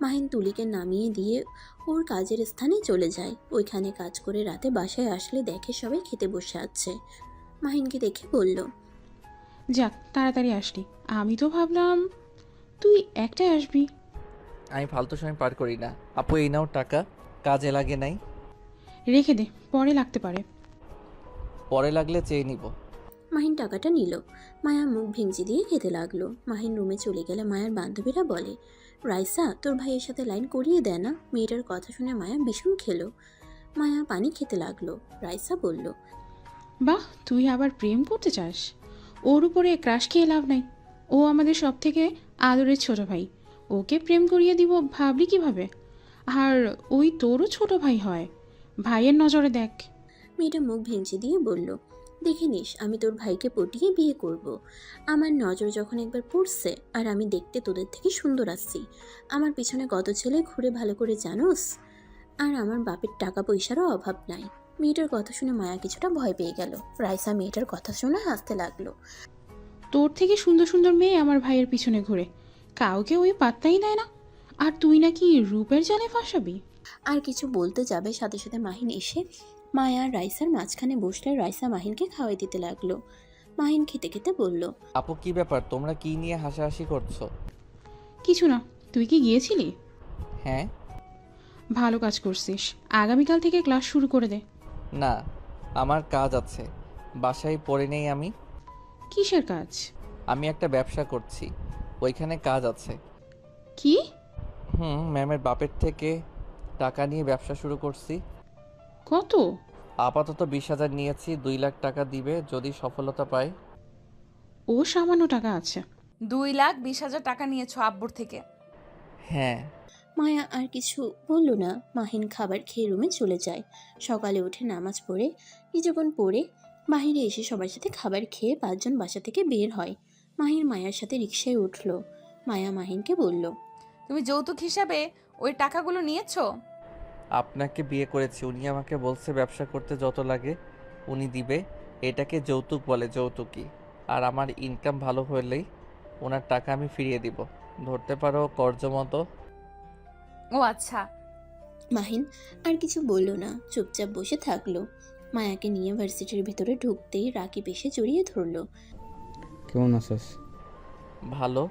মাহিন তুলিকে নামিয়ে দিয়ে ওর কাজের স্থানে চলে যায়। ওইখানে কাজ করে রাতে বাসায় আসলে দেখে সবাই খেতে বসে আছে। মাহিনকে দেখে বলল, যাক তাড়াতাড়ি আসলি, আমি তো ভাবলাম তুই একটাই আসবি। আমি ফালতু সময় পার করি না। আপু এই নাও টাকা, কাজে লাগে নাই, রেখে দে, পরে লাগতে পারে। পরে লাগলে চেয়ে নিব। মাহিন টাকাটা নিল। মায়া মুখ ভেঙচি দিয়ে খেতে লাগলো। মাহিন রুমে চলে গেলে মায়ের বান্ধবীরা বলে, রাইসা তোর ভাইয়ের সাথে লাইন করিয়ে দেয় না। মেয়েটার কথা শুনে মায়া ভীষণ খেলো। মায়া পানি খেতে লাগলো। রাইসা বলল, বাহ, তুই আবার প্রেম করতে চাস? ওর উপরে ক্রাশ খেয়ে লাভ নাই। ও আমাদের সব থেকে আদরের ছোট ভাই, ওকে প্রেম করিয়ে দিব ভাবলি কিভাবে? আর ওই তোরও ছোট ভাই হয়, ভাইয়ের নজরে দেখ। মেয়েটা মুখ ভেঙচি দিয়ে বলল, দেখে নিস আমি তোর ভাইকে পটিয়ে বিয়ে করব। আমার নজর যখন একবার পড়ছে, আর আমি দেখতে তোদের থেকে সুন্দর আসছি, আমার পিছনে কত ছেলে ঘুরে ভালো করে জানোস। আর আমার বাপের টাকা পয়সারও অভাব নাই। মেয়েটার কথা শুনে মায়া কিছুটা ভয় পেয়ে গেল। রাইসা মেয়েটার কথা শুনে হাসতে লাগলো। তোর থেকে সুন্দর সুন্দর মেয়ে আমার ভাইয়ের পিছনে ঘুরে, কাউকে ওই পাত্তাই দেয় না, আর তুই নাকি রূপের জালে ফাঁসাবি। আর কিছু বলতে যাবে, সাথে সাথে মাহিন এসে মায়া আর রাইসার মাঝখানে বসলে রাইসা মাহিনকে খাওয়াই দিতে লাগলো। মাহিন খেতে খেতে বলল, আপু কি ব্যাপার, তোমরা কি নিয়ে হাসাহাসি করছো? কিছু না, তুই কি গিয়েছিলি? হ্যাঁ। ভালো কাজ করছিস, আগামীকাল থেকে ক্লাস শুরু করে দে। না, আমার কাজ আছে, বাসায় পড়ে নেই আমি। কিসের কাজ? আমি একটা ব্যবসা করছি, ওইখানে কাজ আছে। কি? ম্যামের বাপের থেকে টাকা নিয়ে ব্যবসা শুরু করছি। কত? আপাতত 20,000 নিয়েছি, 2 লাখ টাকা দিবে যদি সফলতা পাই। ও সামান্য টাকা আছে। 2,20,000 টাকা নিয়েছো আব্বুর থেকে? হ্যাঁ। মায়া আর কিছু বলল না। মাহিন খাবার খেয়ে রুমে চলে যায়। সকালে উঠে নামাজ পড়ে কিছুক্ষণ পরে বাহিরে এসে সবার সাথে খাবার খেয়ে 5 জন বাসা থেকে বের হয়। মাহিন মায়ার সাথে রিকশায় উঠলো। মায়া মাহিনকে বলল, তুমি যৌতুক হিসাবে ওই টাকাগুলো নিয়েছো? আপনাকে বিয়ে করেছি, উনি আমাকে বলছে ব্যবসা করতে যত লাগে উনি দিবে, এটাকে যৌতুক বলে, যৌতুকই। আর আমার ইনকাম ভালো হলেই ওনার টাকা আমি ফিরিয়ে দিব, ধরতে পারো কর্জ মতো। ও আচ্ছা। মাহিন আর কিছু বলল না, চুপচাপ বসে থাকলো। মায়াকে নিয়ে ভার্সিটির ভিতরে ঢুকতেই রাকিব এসে জড়িয়ে ধরলো। কেমন আছিস? ভালো।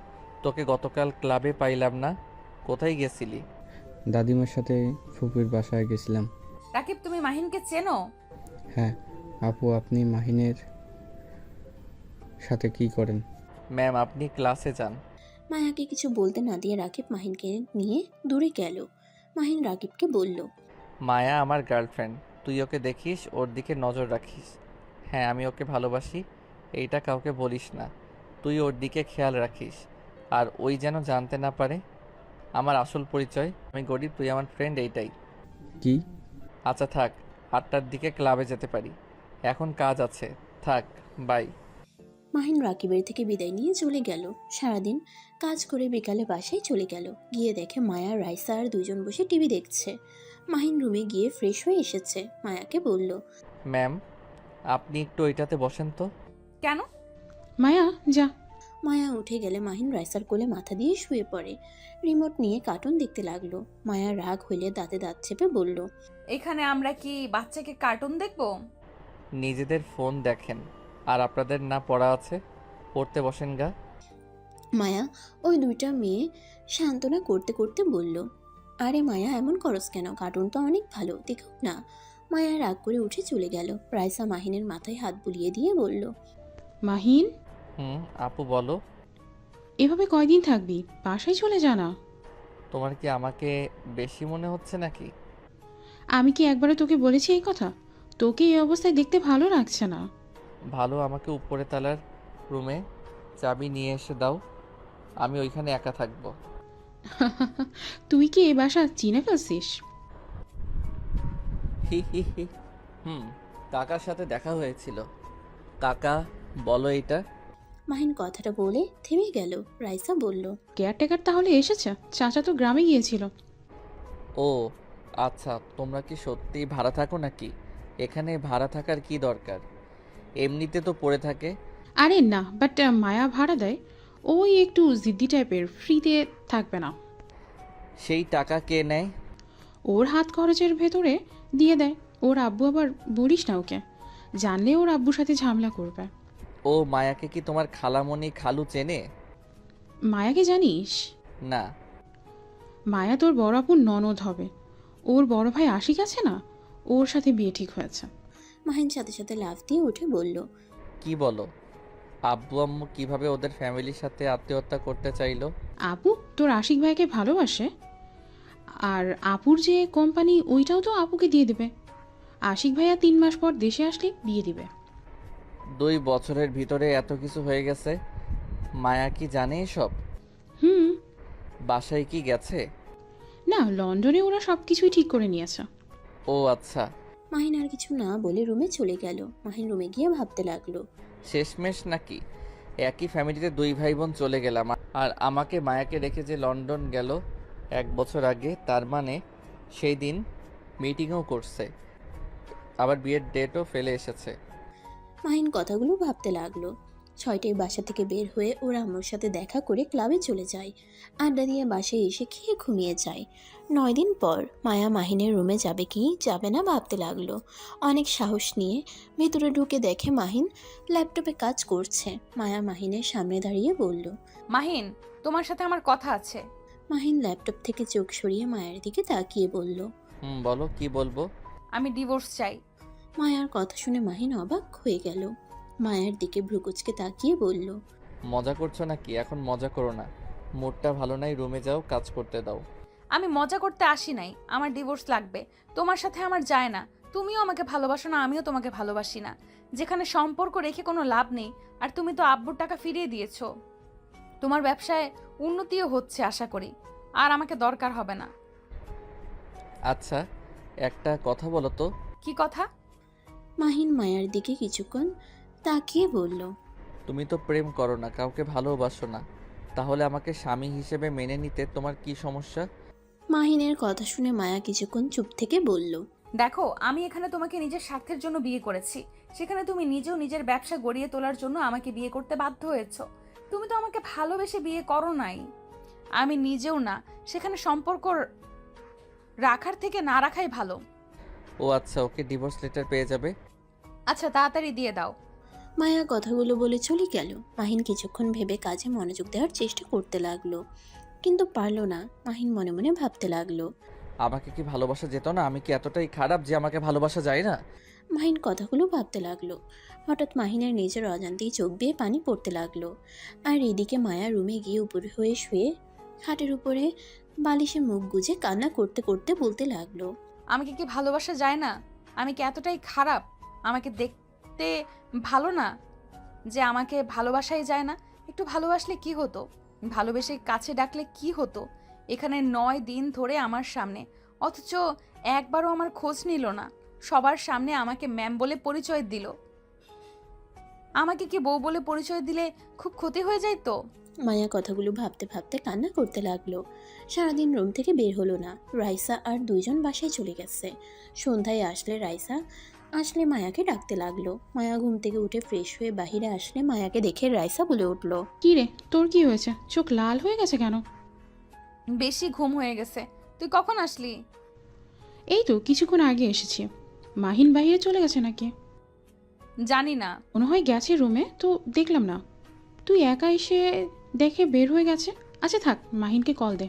তোকে গতকাল ক্লাবে পাইলাম না, কোথায় গেছিলি? দাদিমার সাথে ফুপির বাসায় গেছিলাম। রাকিব, তুমি মাহিনকে চেনো? হ্যাঁ। আপু, আপনি মাহিনের সাথে কি করেন? ম্যাম আপনি ক্লাসে যান। মায়াকে কিছু বলতে না দিয়ে রাকিব মাহিনকে নিয়ে দূরে গেল। মাহিন রাকিবকে বলল, মায়া আমার গার্লফ্রেন্ড, তুই ওকে দেখিস, ওর দিকে নজর রাখিস। হ্যাঁ আমি ওকে ভালোবাসি, এইটা কাউকে বলিস না। তুই ওর দিকে খেয়াল রাখিস, আর ওই যেন জানতে না পারে আমার আসল পরিচয়। আমি গরিব, তুই আমার ফ্রেন্ড, এইটাই। কি? আচ্ছা থাক, 8টার দিকে ক্লাবে যেতে পারি, এখন কাজ আছে, থাক, বাই। মাহিন রাকিবের থেকে বিদায় নিয়ে চলে গেল। সারাদিন কাজ করে বিকালে বাসায় চলে গেল। গিয়ে দেখে মায়া, রাইসা আর 2 জন বসে টিভি দেখছে। মাহিন রুমে গিয়ে ফ্রেশ হয়ে এসেছে। মায়াকে বলল, ম্যাম আপনি একটু ওইটাতে বসেন তো। কেন? মায়া যা। মায়া উঠে গেলে মাহিন রাইসার কোলে মাথা দিয়ে শুয়ে পড়ে। রিমোট নিয়ে কার্টুন দেখতে লাগলো। মায়া রাগ হইলে দাঁতে দাঁত চেপে বলল, এখানে আমরা কি বাচ্চাকে কার্টুন দেখবো? নিজেদের ফোন দেখেন, আর আপনাদের না পড়া আছে, পড়তে বসেন গা। মায়া ওই 2টা মেয়ে সান্ত্বনা করতে করতে বলল, আরে মায়া এমন করস কেন, কার্টুন তো অনেক ভালো, দেখো না। মায়া রাগ করে উঠে চলে গেল। রাইসা মাহিনের মাথায় হাত বুলিয়ে দিয়ে বলল, মাহিন, আপু বলো। এভাবে কয়দিন থাকবি? বাসায় চলে যা না। তোমার কি আমাকে বেশি মনে হচ্ছে নাকি? আমি কি একবারও তোকে বলেছি এই কথা? তোকে এই অবস্থায় দেখতে ভালো লাগছে না। ভালো, আমাকে উপরে তালার রুমে নিয়ে চলো। আমি কি একবারও তোকে বলেছি এই কথা? তোকে এই অবস্থায় দেখতে ভালো লাগছে না। ভালো, আমাকে উপরে তালার রুমে চাবি নিয়ে এসে দাও, আমি ওইখানে একা থাকবো। তুই কি এই বাসা চিনে ফেলছিস? হি হি হি। কাকার সাথে দেখা হয়েছিল। কাকা, বলো এটা। মাহিন কথাটা বলে থেমে গেল। রাইসা বলল, কেয়ারটেকার তাহলে এসেছে? চাচা তো গ্রামে গিয়েছিল। ও আচ্ছা, তোমরা কি সত্যিই ভাড়া থাকো নাকি? এখানে ভাড়া থাকার কি দরকার, এমনিতে তো পড়ে থাকে। আরে না, বাট মায়া ভাড়া দেয়। ওই একটু জিদ্দি টাইপের, ফ্রিতে থাকবে না। সেই টাকা কে নেয়? ওর হাত খরচের ভেতরে দিয়ে দেয়। ওর আব্বু আবার বলিস না ওকে, জানলে ওর আব্বুর সাথে ঝামেলা করবে। ও মায়াকে কি তোমার খালামণি খালু চেনে? মায়াকে জানিস? না। মায়া তোর বড় আপুর ননদ হবে। ওর বড় ভাই আশিক আছে না, ওর সাথে বিয়ে ঠিক হয়েছে। মাহিন সাথে সাথে লাফ দিয়ে উঠে বলল, কি বলো? আব্বু আম্মু কিভাবে ওদের ফ্যামিলির সাথে আত্মীয়তা করতে চাইলো? আপু তোর আশিক ভাইকে ভালোবাসে, আর আপুর যে কোম্পানি ওইটাও তো আপুকে দিয়ে দেবে। আশিক ভাইয়া 3 মাস পর দেশে আসলে বিয়ে দিবে। 2 বছরের ভিতরে এত কিছু হয়ে গেছে। মায়া কি জানে এসব? হুম। বাসায় কি গেছে? না, লন্ডনে ওরা সব কিছুই ঠিক করে নিয়েছে। ও আচ্ছা। মাহিন আর কিছু না বলে রুমে চলে গেল। মাহিন রুমে গিয়ে ভাবতে লাগলো, শেষমেশ নাকি একই ফ্যামিলিতে 2 ভাই বোন চলে গেলাম, আর আমাকে মায়াকে রেখে যে লন্ডন গেল 1 বছর আগে, তার মানে সেই দিন মিটিংও করছে, আবার বিয়ের ডেটও ফেলে এসেছে। মাহিন কথাগুলো ভাবতে লাগলো। 6টায় বাসা থেকে বের হয়ে ওর আম্মুর সাথে দেখা করে ক্লাবে চলে যায়। আড্ডা দিয়ে বাসায় এসে খেয়ে ঘুমিয়ে যায়। 9 দিন পর মায়া মাহিনের রুমে যাবে কি যাবে না ভাবতে লাগলো। অনেক সাহস নিয়ে ভেতরে ঢুকে দেখে মাহিন ল্যাপটপে কাজ করছে। মায়া মাহিনের সামনে দাঁড়িয়ে বলল, মাহিন, তোমার সাথে আমার কথা আছে। মাহিন ল্যাপটপ থেকে চোখ সরিয়ে মায়ের দিকে তাকিয়ে বলল, বলো, কি বলবো? আমি ডিভোর্স চাই। মায়ার কথা শুনে মাহিন অবাক হয়ে গেল। মায়ের দিকে ভ্রুকুচকে তাকিয়ে বলল, মজা করছো নাকি? এখন মজা করো না, মুডটা ভালো নাই, রুমে যাও, কাজ করতে দাও। আমি মজা করতে আসি নাই, আমার ডিভোর্স লাগবে। তোমার সাথে আমার যায় না। তুমিও আমাকে ভালোবাসো না, আমিও তোমাকে ভালোবাসি না। যেখানে সম্পর্ক রেখে কোনো লাভ নেই। আর তুমি তো আব্বুর টাকা ফিরিয়ে দিয়েছো। তোমার ব্যবসায় উন্নতিও হচ্ছে আশা করি। আর আমাকে দরকার হবে না। আচ্ছা, একটা কথা বলো তো। কি কথা? মাহিন মায়ার দিকে কিছুক্ষণ তাকিয়ে বলল, তুমি তো প্রেম করো না, কাউকে ভালোবাসো না, তাহলে আমাকে স্বামী হিসেবে মেনে নিতে তোমার কি সমস্যা? মাহিনের কথা শুনে মায়া কিছুক্ষণ চুপ থেকে বলল, দেখো, আমি এখানে তোমাকে নিজের স্বার্থের জন্য বিয়ে করেছি। সেখানে তুমি নিজেও নিজের ব্যবসা গড়িয়ে তোলার জন্য আমাকে বিয়ে করতে বাধ্য হয়েছো। তুমি তো আমাকে ভালোবেসে বিয়ে করো নাই। আমি নিজেও না। সেখানে সম্পর্ক রাখার থেকে না রাখাই ভালো। ও আচ্ছা, ওকে ডিভোর্স লেটার পেয়ে যাবে। আচ্ছা, তাড়াতাড়ি দিয়ে দাও। মায়া কথাগুলো বলে চলে গেল। মাহিন কিছুক্ষণ ভেবে কাজে মনোযোগ দেওয়ার চেষ্টা করতে লাগলো, কিন্তু পারল না। মাহিন মনে মনে ভাবতে লাগলো, আমাকে কি ভালোবাসা যেত না? আমি কি এতটাই খারাপ যে আমাকে ভালোবাসা যায় না? মাহিন কথাগুলো ভাবতে লাগলো। হঠাৎ মাহিনের নিজের অজান্তেই চোখ বেয়ে পানি পড়তে লাগলো। আর এদিকে মায়া রুমে গিয়ে উপরে হয়ে শুয়ে খাটের উপরে বালিশে মুখ গুজে কান্না করতে করতে বলতে লাগলো, আমাকে কি ভালোবাসা যায় না? আমি কি এতটাই খারাপ? আমাকে দেখতে ভালো না যে আমাকে ভালোবাসাই যায় না? একটু ভালোবাসলে কি হতো? ভালোবেসে কাছে ডাকলে কি হতো? এখানে 9 দিন ধরে আমার সামনে, অথচ একবারও আমার খোঁজ নিল না। সবার সামনে আমাকে ম্যাম বলে পরিচয় দিল। আমাকে কি বউ বলে পরিচয় দিলে খুব ক্ষতি হয়ে যায় তো? মায়া কথাগুলো ভাবতে ভাবতে কান্না করতে লাগলো। সারাদিন রুম থেকে বের হলো না। রাইসা আর 2 জন বাসায় চলে গেছে। সন্ধ্যায় রাইসা আসলে মায়াকে ডাকতে লাগলো। মায়া ঘুম থেকে উঠে ফ্রেশ হয়ে বাহিরে আসলে মায়াকে দেখে রাইসা বলে উঠলো, কি রে, তোর কি হয়েছে? চোখ লাল হয়ে গেছে কেন? বেশি ঘুম হয়ে গেছে। তুই কখন আসলি? এই তো কিছুক্ষণ আগে এসেছি। মাহিন বাইরে চলে গেছে নাকি? জানি না। মনে হয় গেছে রুমে, তো দেখলাম না। তুই একা এসে দেখে বের হয়ে গেছে। আচ্ছা থাক, মাহিনকে কল দে।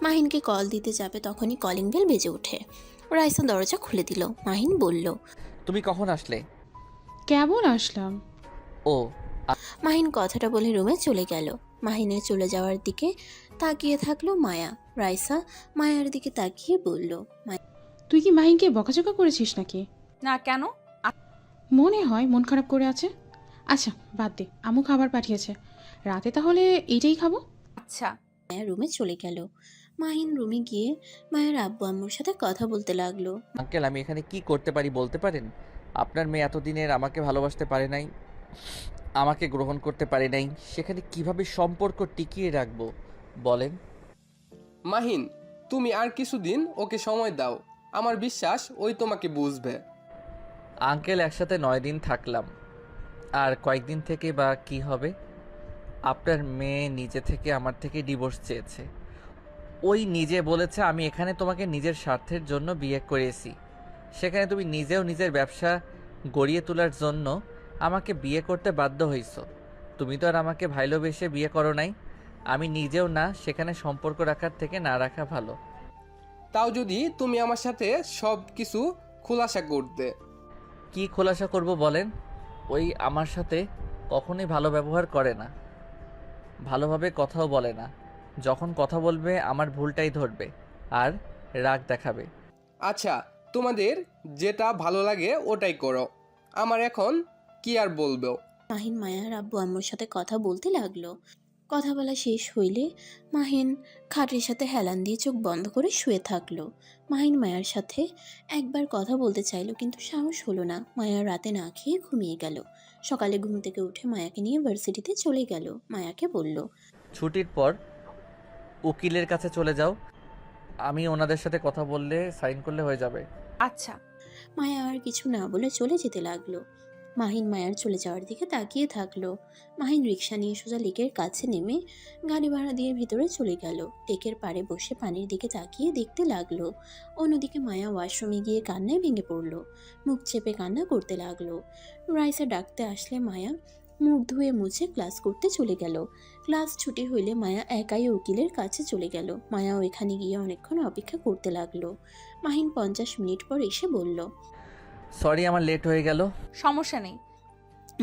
মাহিনকে কল দিতে যাবে তখনই কলিং বেল বেজে ওঠে। রাইসা দরজা খুলে দিল। মাহিন বলল, তুমি কখন আসলে? কেবল আসলাম। ও। মাহিন কথাটা বলে রুমে চলে গেল। মাহিনের চলে যাওয়ার দিকে তাকিয়ে থাকলো মায়া। রাইসা মায়ার দিকে তাকিয়ে বলল, তুই কি মাহিনকে বকাঝকা করেছিস নাকি? না, কেন? মনে হয় মন খারাপ করে আছে। আচ্ছা বাদ দে, আম্মু খাবার পাঠিয়েছে, রাতে তাহলে এইটাই খাবো। আচ্ছা। মায়া রুমে চলে গেল। মাহিন রুমে গিয়ে মায়ের আব্বু আম্মুর সাথে কথা বলতে লাগলো। আঙ্কেল, আমি এখানে কি করতে পারি বলতে পারেন? আপনার মেয়ে এতদিনের আমাকে ভালোবাসতে পারে নাই, আমাকে গ্রহণ করতে পারে নাই, সেখানে কিভাবে সম্পর্ক টিকিয়ে রাখবো বলেন? মাহিন, তুমি আর কিছুদিন ওকে সময় দাও, আমার বিশ্বাস ওই তোমাকে বুঝবে। আঙ্কেল, একসাথে 9 দিন থাকলাম, আর কয়েকদিন থেকে বা কি হবে? আপনার মেয়ে নিজে থেকে আমার থেকে ডিভোর্স চেয়েছে। ওই নিজে বলেছে আমি এখানে তোমাকে নিজের স্বার্থের জন্য বিয়ে করেছি, সেখানে তুমি নিজেও নিজের ব্যবসা গড়িয়ে তোলার জন্য আমাকে বিয়ে করতে বাধ্য হইছো। তুমি তো আর আমাকে ভালোবেসে বিয়ে করো নাই, আমি নিজেও না, সেখানে সম্পর্ক রাখার থেকে না রাখা ভালো। তাও যদি তুমি আমার সাথে সব কিছু খোলাসা করতে। কি খোলাসা করব বলেন? ওই আমার সাথে কখনোই ভালো ব্যবহার করে না, ভালোভাবে কথাও বলে না, যখন কথা বলবে আমার ভুলটাই ধরবে আর রাগ দেখাবে। আচ্ছা, তোমাদের যেটা ভালো লাগে ওটাই করো, আমার এখন কি আর বলবো। মাহিন মায়ার আব্বু আম্মুর সাথে কথা বলতে লাগলো। কথা বলা শেষ হইলে মাহিন খাটের সাথে হেলান দিয়ে চোখ বন্ধ করে শুয়ে থাকলো। মাহিন মায়ার সাথে একবার কথা বলতে চাইলো, কিন্তু সাহস হলো না। মায়া রাতে না খেয়ে ঘুমিয়ে গেল। সকালে ঘুম থেকে উঠে মায়াকে নিয়ে ভার্সিটিতে চলে গেল। মায়াকে বলল, ছুটির পর উকিলের কাছে চলে যাও, আমি ওনাদের সাথে কথা বললে সাইন করলে হয়ে যাবে। আচ্ছা। মায়া আর কিছু না বলে চলে যেতে লাগলো। মাহিন মায়ার চলে যাওয়ার দিকে তাকিয়ে থাকলো। মাহিন রিক্সা নিয়ে সোজা লেকের কাছে নেমে গাড়ি ভাড়া দিয়ে ভিতরে চলে গেল। লেকের পাড়ে বসে পানির দিকে তাকিয়ে দেখতে লাগলো। অন্যদিকে মায়া ওয়াশরুমে গিয়ে কান্নায় ভেঙে পড়লো। মুখ চেপে কান্না করতে লাগলো। রাইসা ডাকতে আসলে মায়া মুখ ধুয়ে মুছে ক্লাস করতে চলে গেল। ক্লাস ছুটি হইলে মায়া একাই উকিলের কাছে চলে গেল। মায়া ওইখানে গিয়ে অনেকক্ষণ অপেক্ষা করতে লাগলো। মাহিন 50 মিনিট পর এসে বলল, সরি, আমার লেট হয়ে গেল। সমস্যা নেই।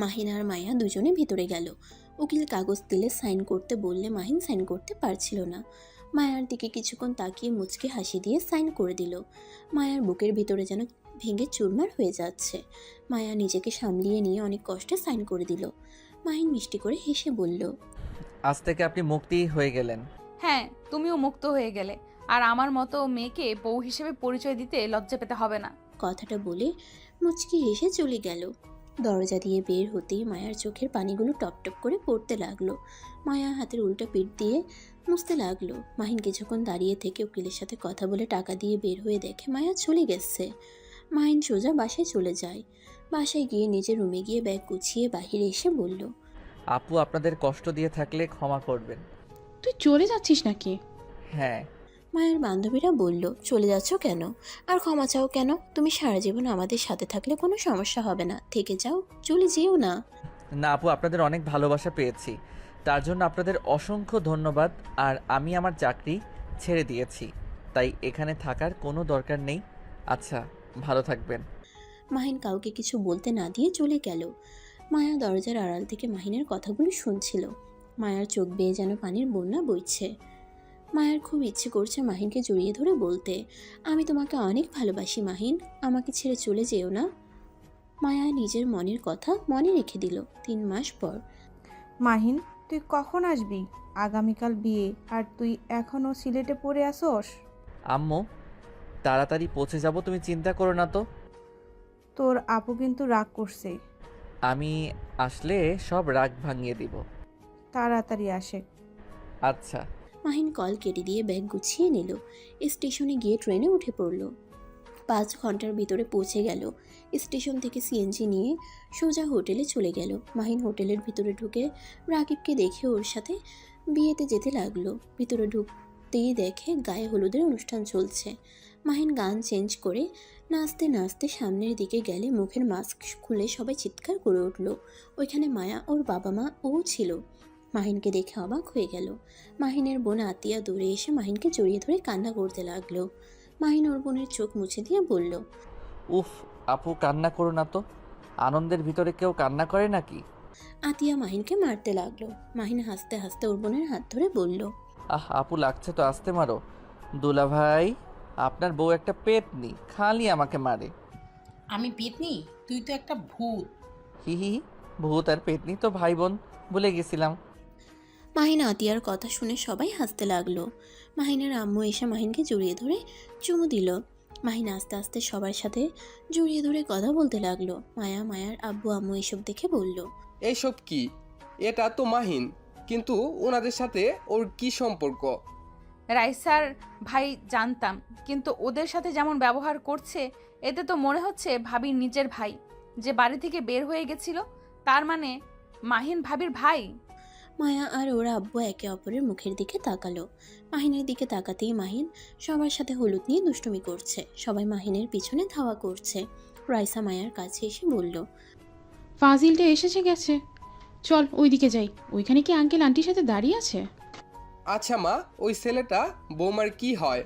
মাহিন আর মায়া দুজনে ভিতরে গেল। উকিল কাগজ দিলে সাইন করতে বললে মাহিন সাইন করতে পারছিল না। মায়ার দিকে কিছুক্ষণ তাকিয়ে মুচকে হাসি দিয়ে সাইন করে দিল। মায়ার বুকের ভিতরে যেন ভেঙে চুরমার হয়ে যাচ্ছে। মায়া নিজেকে সামলিয়ে নিয়ে অনেক কষ্টে সাইন করে দিল। মাহিন মিষ্টি করে হেসে বলল, আজ থেকে আপনি মুক্তি হয়ে গেলেন। হ্যাঁ, তুমিও মুক্ত হয়ে গেলে, আর আমার মতো মেয়েকে বউ হিসেবে পরিচয় দিতে লজ্জা পেতে হবে না। কথাটা বলে মুচকি হেসে চলে গেল। দরজা দিয়ে বের হতেই মায়ার চোখের পানিগুলো টপটপ করে পড়তে লাগলো। মায়া হাতের উল্টা পিঠ দিয়ে মুছতে লাগলো। মাহিন কিছুক্ষণ দাঁড়িয়ে থেকে উকিলের সাথে কথা বলে টাকা দিয়ে বের হয়ে দেখে মায়া চলে গেছে। মাহিন সোজা বাসায় চলে যায়। বাসায় গিয়ে নিজের রুমে গিয়ে ব্যাগ গুছিয়ে বাহিরে এসে বলল, আপু, আপনাদের কষ্ট দিয়ে থাকলে ক্ষমা করবেন। তুই চলে যাচ্ছিস নাকি? হ্যাঁ। মায়ের বান্ধবীরা বলল, চলে যাচ্ছ কেন আর ক্ষমা চাও কেন? তুমি সারা জীবন আমাদের সাথে থাকলে কোনো সমস্যা হবে না, থেকে যাও, চলে যেও না। না আপু, আপনাদের অনেক ভালোবাসা পেয়েছি, তার জন্য আপনাদের অসংখ্য ধন্যবাদ। আর আমি আমার চাকরি ছেড়ে দিয়েছি, তাই এখানে থাকার কোনো দরকার নেই। আচ্ছা, ভালো থাকবেন। মাহিন কাউকে কিছু বলতে না দিয়ে চলে গেল। মায়া দরজার আড়াল থেকে মাহিনের কথাগুলো শুনছিল। মায়ার চোখ বেয়ে যেন পানির বন্যা বইছে। মায়ার খুব ইচ্ছে করছে মাহিনকে জড়িয়ে ধরে বলতে, আমি তোমাকে অনেক ভালোবাসি মাহিন, আমাকে ছেড়ে চলে যেও না। মায়া নিজের মনের কথা মনে রেখে দিল। 3 মাস পর। মাহিন, তুই কখন আসবি? আগামীকাল বিয়ে, আর তুই এখনও সিলেটে পড়ে আসোস? আম্মু, তাড়াতাড়ি পৌঁছে যাব, তুমি চিন্তা করো না তো। তোর আপু কিন্তু রাগ করছে। আমি আসলে সব রাগ ভাঙিয়ে দিব। তাড়াতাড়ি আসে। আচ্ছা। মাহিন কল কেটে দিয়ে ব্যাগ গুছিয়ে নিল। স্টেশনে গিয়ে ট্রেনে উঠে পড়ল। 5 ঘন্টার ভিতরে পৌঁছে গেল। স্টেশন থেকে সিএনজি নিয়ে সোজা হোটেলে চলে গেল। মাহিন হোটেলের ভিতরে ঢুকে রাকিবকে দেখে ওর সাথে বিয়েতে যেতে লাগলো। ভিতরে ঢুকতেই দেখে গায়ে হলুদের অনুষ্ঠান চলছে। মাহিন গান চেঞ্জ করে নাচতে নাচতে সামনের দিকে গেলে মুখের মাস্ক খুলে সবাই চিৎকার করে উঠল। ওইখানে মায়া, ওর বাবা মা ও ছিল। মাহিনকে দেখে অবাক হয়ে গেল। মাহিনের বোন আতিয়া দৌড়ে এসে মাহিনকে জড়িয়ে ধরে কান্না করতে লাগলো। মাহিন ওর বোনের চোখ মুছে দিয়ে বলল, উফ আপু, কান্না করো না তো, আনন্দের ভিতরে কেউ কান্না করে নাকি? আতিয়া মাহিনকে মারতে লাগলো। মাহিন হাসতে হাসতে ওর বোনের হাত ধরে বলল, আহ আপু, লাগছে তো, আসতে মারো। দুলা ভাই, আপনার বউ একটা পেতনি, খালি আমাকে মারে। আমি পেতনি? তুই তো একটা ভূত। হি হি হি, ভূত আর পেতনি তো ভাই বোন, ভুলে গেছিলাম। মাহিন আতিয়ার কথা শুনে সবাই হাসতে লাগলো। মাহিনের আম্মু এসে মাহিনকে জড়িয়ে ধরে চুমু দিল। মাহিন আস্তে আস্তে সবার সাথে জড়িয়ে ধরে কথা বলতে লাগলো। মায়ার আব্বু আম্মু এসব দেখে বলল, এইসব কি? এটা তো মাহিন, কিন্তু ওনাদের সাথে ওর কি সম্পর্ক? রাইসার ভাই জানতাম, কিন্তু ওদের সাথে যেমন ব্যবহার করছে এতে তো মনে হচ্ছে ভাবির নিজের ভাই, যে বাড়ি থেকে বের হয়ে গেছিল। তার মানে মাহিন ভাবির ভাই। মায়া আর ওর আব্বু একে অপরের মুখের দিকে তাকালো। মাহিনের দিকে তাকাতেই মাহিন সবার সাথে হলুদ নিয়ে দুষ্টুমি করছে। সবাই মাহিনের পিছনে ধাওয়া করছে। রাইসা মায়ার কাছে এসে বলল, ফাজিলটা এসেছে গেছে, চল ওইদিকে যাই। ওইখানে কি আঙ্কেল আন্টির সাথে দাঁড়িয়ে আছে? আচ্ছা মা, ওই ছেলেটা বৌমার কি হয়?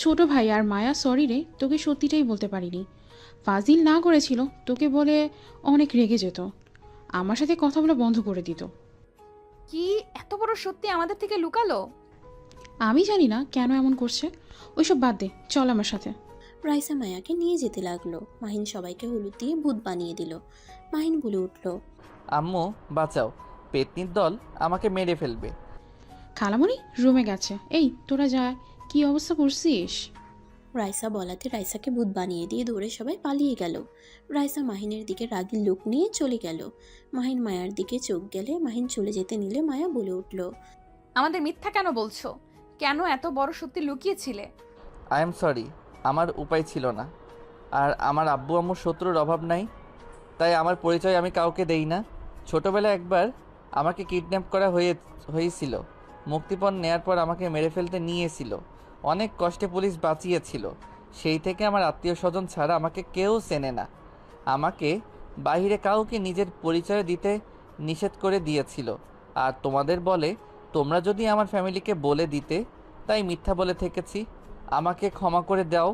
ছোট ভাই। আর মায়া, সরি রে, তোকে সত্যিটাই বলতে পারিনি। ফাজিল না করেছিল, তোকে বলে অনেক রেগে যেত, আমার সাথে কথা বলা বন্ধ করে দিত। কি এত বড় সত্যি আমাদের থেকে লুকালো? আমি জানি না কেন এমন করছে, ওইসব বাদ দে, চল আমার সাথে। রাইসা মায়াকে নিয়ে যেতে লাগলো। মাহিন সবাইকে হলুদ দিয়ে ভূত বানিয়ে দিল। মাহিন বলে উঠল, আম্মু বাঁচাও, পেতনির দল আমাকে মেরে ফেলবে। খালামণি রুমে গেছে। এই তোরা যা, কি অবস্থা করছিস? রাইসা বলাতে রাইসাকে ভূত বানিয়ে দিয়ে দৌড়ে সবাই পালিয়ে গেল। রাইসা মাহিনের দিকে রাগী লোক নিয়ে চলে গেল। মাহিন মায়ার দিকে চোখ গেলে মাহিন চলে যেতে নিলে মায়া বলে উঠল, আমাদের মিথ্যা কেন বলছো? কেন এত বড় সত্যি লুকিয়েছিলে? আই এম সরি, আমার উপায় ছিল না। আর আমার আব্বু আম্মুর শত্রুর অভাব নাই, তাই আমার পরিচয় আমি কাউকে দেই না। ছোটবেলায় একবার আমাকে কিডন্যাপ করা হয়েছিল। মুক্তিপণ নেয়ার পর আমাকে মেরে ফেলতে নিয়েছিল। অনেক কষ্টে পুলিশ বাঁচিয়েছিল। সেই থেকে আমার আত্মীয় স্বজন ছাড়া আমাকে কেউ চেনে না। আমাকে বাইরে কাউকে নিজের পরিচয় দিতে নিষেধ করে দিয়েছিল। আর তোমাদের বলে তোমরা যদি আমার ফ্যামিলিকে বলে দিতে, তাই মিথ্যা বলে থেকেছি। আমাকে ক্ষমা করে দাও।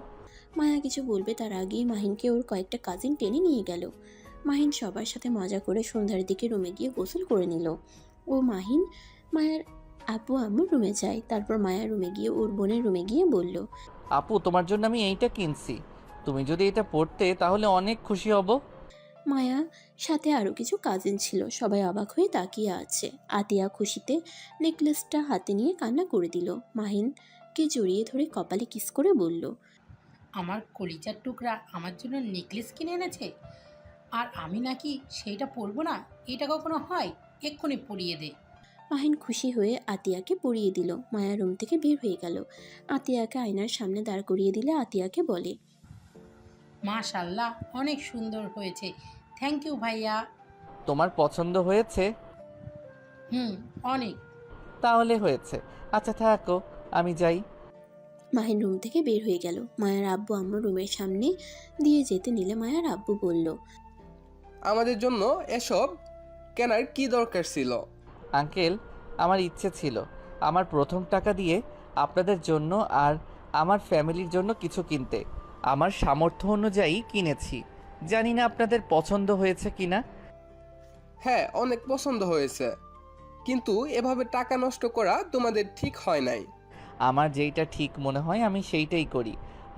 মায়া কিছু বলবে তার আগেই মাহিনকে ওর কয়েকটা কাজিন টেনে নিয়ে গেল। মাহিন সবার সাথে মজা করে সন্ধ্যার দিকে রুমে গিয়ে গোসল করে নিল। ও মাহিন মায়ের আব্বু আম্মুর রুমে যায়। তারপর মায়া রুমে গিয়ে ওর বোনের রুমে গিয়ে বলল, আপু, তোমার জন্য আমি এইটা কিনছি, তুমি যদি এটা পড়তে তাহলে অনেক খুশি হব। মায়া সাথে আরও কিছু কাজিন ছিল। সবাই অবাক হয়ে তাকিয়ে আছে। আতিয়া খুশিতে নেকলেসটা হাতে নিয়ে কান্না করে দিল। মাহিনকে জড়িয়ে ধরে কপালে কিস করে বলল, আমার কলিজার টুকরা আমার জন্য নেকলেস কিনে এনেছে, আর আমি নাকি সেইটা পরবো না? এটা কখনো হয়? এক্ষুনি পরিয়ে দে। মাহিন খুশি হয়ে আতিয়াকে পরিয়ে দিল। মায়া রুম থেকে বের হয়ে গেল। আতিয়াকে আয়নার সামনে দাঁড় করিয়ে দিলে আতিয়াকে বলে, মাশাআল্লাহ, অনেক সুন্দর হয়েছে। থ্যাংক ইউ ভাইয়া। তোমার পছন্দ হয়েছে? অনেক। তাহলে হয়েছে। আচ্ছা থাকো, আমি যাই। মাহিন রুম থেকে বের হয়ে গেল। মায়ের আব্বু আম্মু রুমের সামনে দিয়ে যেতে নিলে মায়ের আব্বু বলল, আমাদের জন্য এসব কেনার কি দরকার ছিল? আঙ্কেল, আমার ইচ্ছে ছিল আমার প্রথম টাকা দিয়ে আপনাদের জন্য আর আমার ফ্যামিলির জন্য কিছু কিনতে। আমার সামর্থ্য অনুযায়ী কিনেছি। জানি না আপনাদের পছন্দ হয়েছে কিনা। হ্যাঁ, অনেক পছন্দ হয়েছে, কিন্তু এভাবে টাকা নষ্ট করা তোমাদের ঠিক হয় নাই। আমার যেইটা ঠিক মনে হয় আমি সেইটাই করি।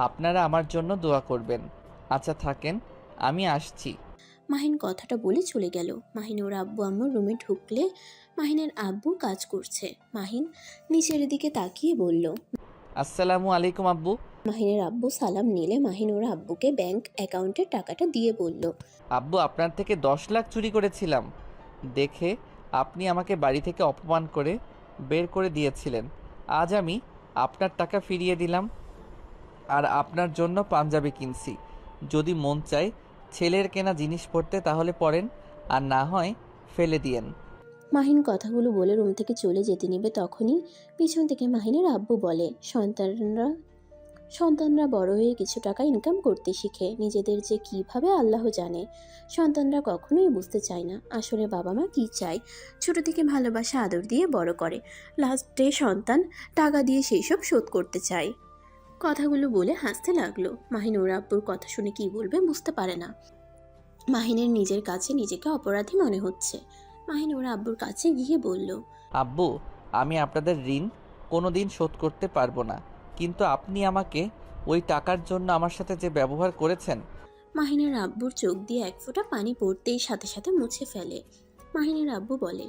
আপনারা আমার জন্য দোয়া করবেন। আচ্ছা থাকেন, আমি আসছি। মাহিন কথাটা বলে চলে গেল। মাহিন ওর আব্বু আম্মুর রুমে ঢুকলে মাহিনের আব্বু কাজ করছে। মাহিন নিচের দিকে তাকিয়ে বলল, আসসালামু আলাইকুম আব্বু। মাহিনের আব্বু সালাম নিলে মাহিন ওর আব্বুকে ব্যাংক অ্যাকাউন্টের টাকাটা দিয়ে বলল, আব্বু, আপনার থেকে 10 লাখ চুরি করেছিলাম দেখে আপনি আমাকে বাড়ি থেকে অপমান করে বের করে দিয়েছিলেন। আজ আমি আপনার টাকা ফিরিয়ে দিলাম আর আপনার জন্য পাঞ্জাবি কিনছি। যদি মন চায় ছেলের কেনা জিনিস পরতে তাহলে পরেন, আর না হয় ফেলে দিয়েন। মাহিন কথাগুলো বলে রুম থেকে চলে যেতে নিবে তখনই পিছন থেকে মাহিনের আব্বু বলে, সন্তানরা বড় হয়ে কিছু টাকা ইনকাম করতে শিখে, নিজেদের যে কিভাবে আল্লাহ জানে। সন্তানরা কখনোই বুঝতে চায় না আসলে বাবা মা কী চায়। ছোট থেকে ভালোবাসা আদর দিয়ে বড় করে, লাস্টে সন্তান টাকা দিয়ে সেই সব শোধ করতে চায়। কথাগুলো বলে হাসতে লাগলো। মাহিন ওর আব্বুর কথা শুনে কি বলবে বুঝতে পারে না। মাহিনের নিজের কাছে নিজেকে অপরাধী মনে হচ্ছে। মাহিন ওর আব্বুর কাছে গিয়ে বলল, আব্বু, আমি আপনাদের ঋণ কোনো দিন শোধ করতে পারবো না, কিন্তু আপনি আমাকে ওই টাকার জন্য আমার সাথে যে ব্যবহার করেছেন। মাহিনের আব্বুর চোখ দিয়ে এক ফোঁটা পানি পড়তেই সাথে সাথে মুছে ফেলে। মাহিনের আব্বু বলে,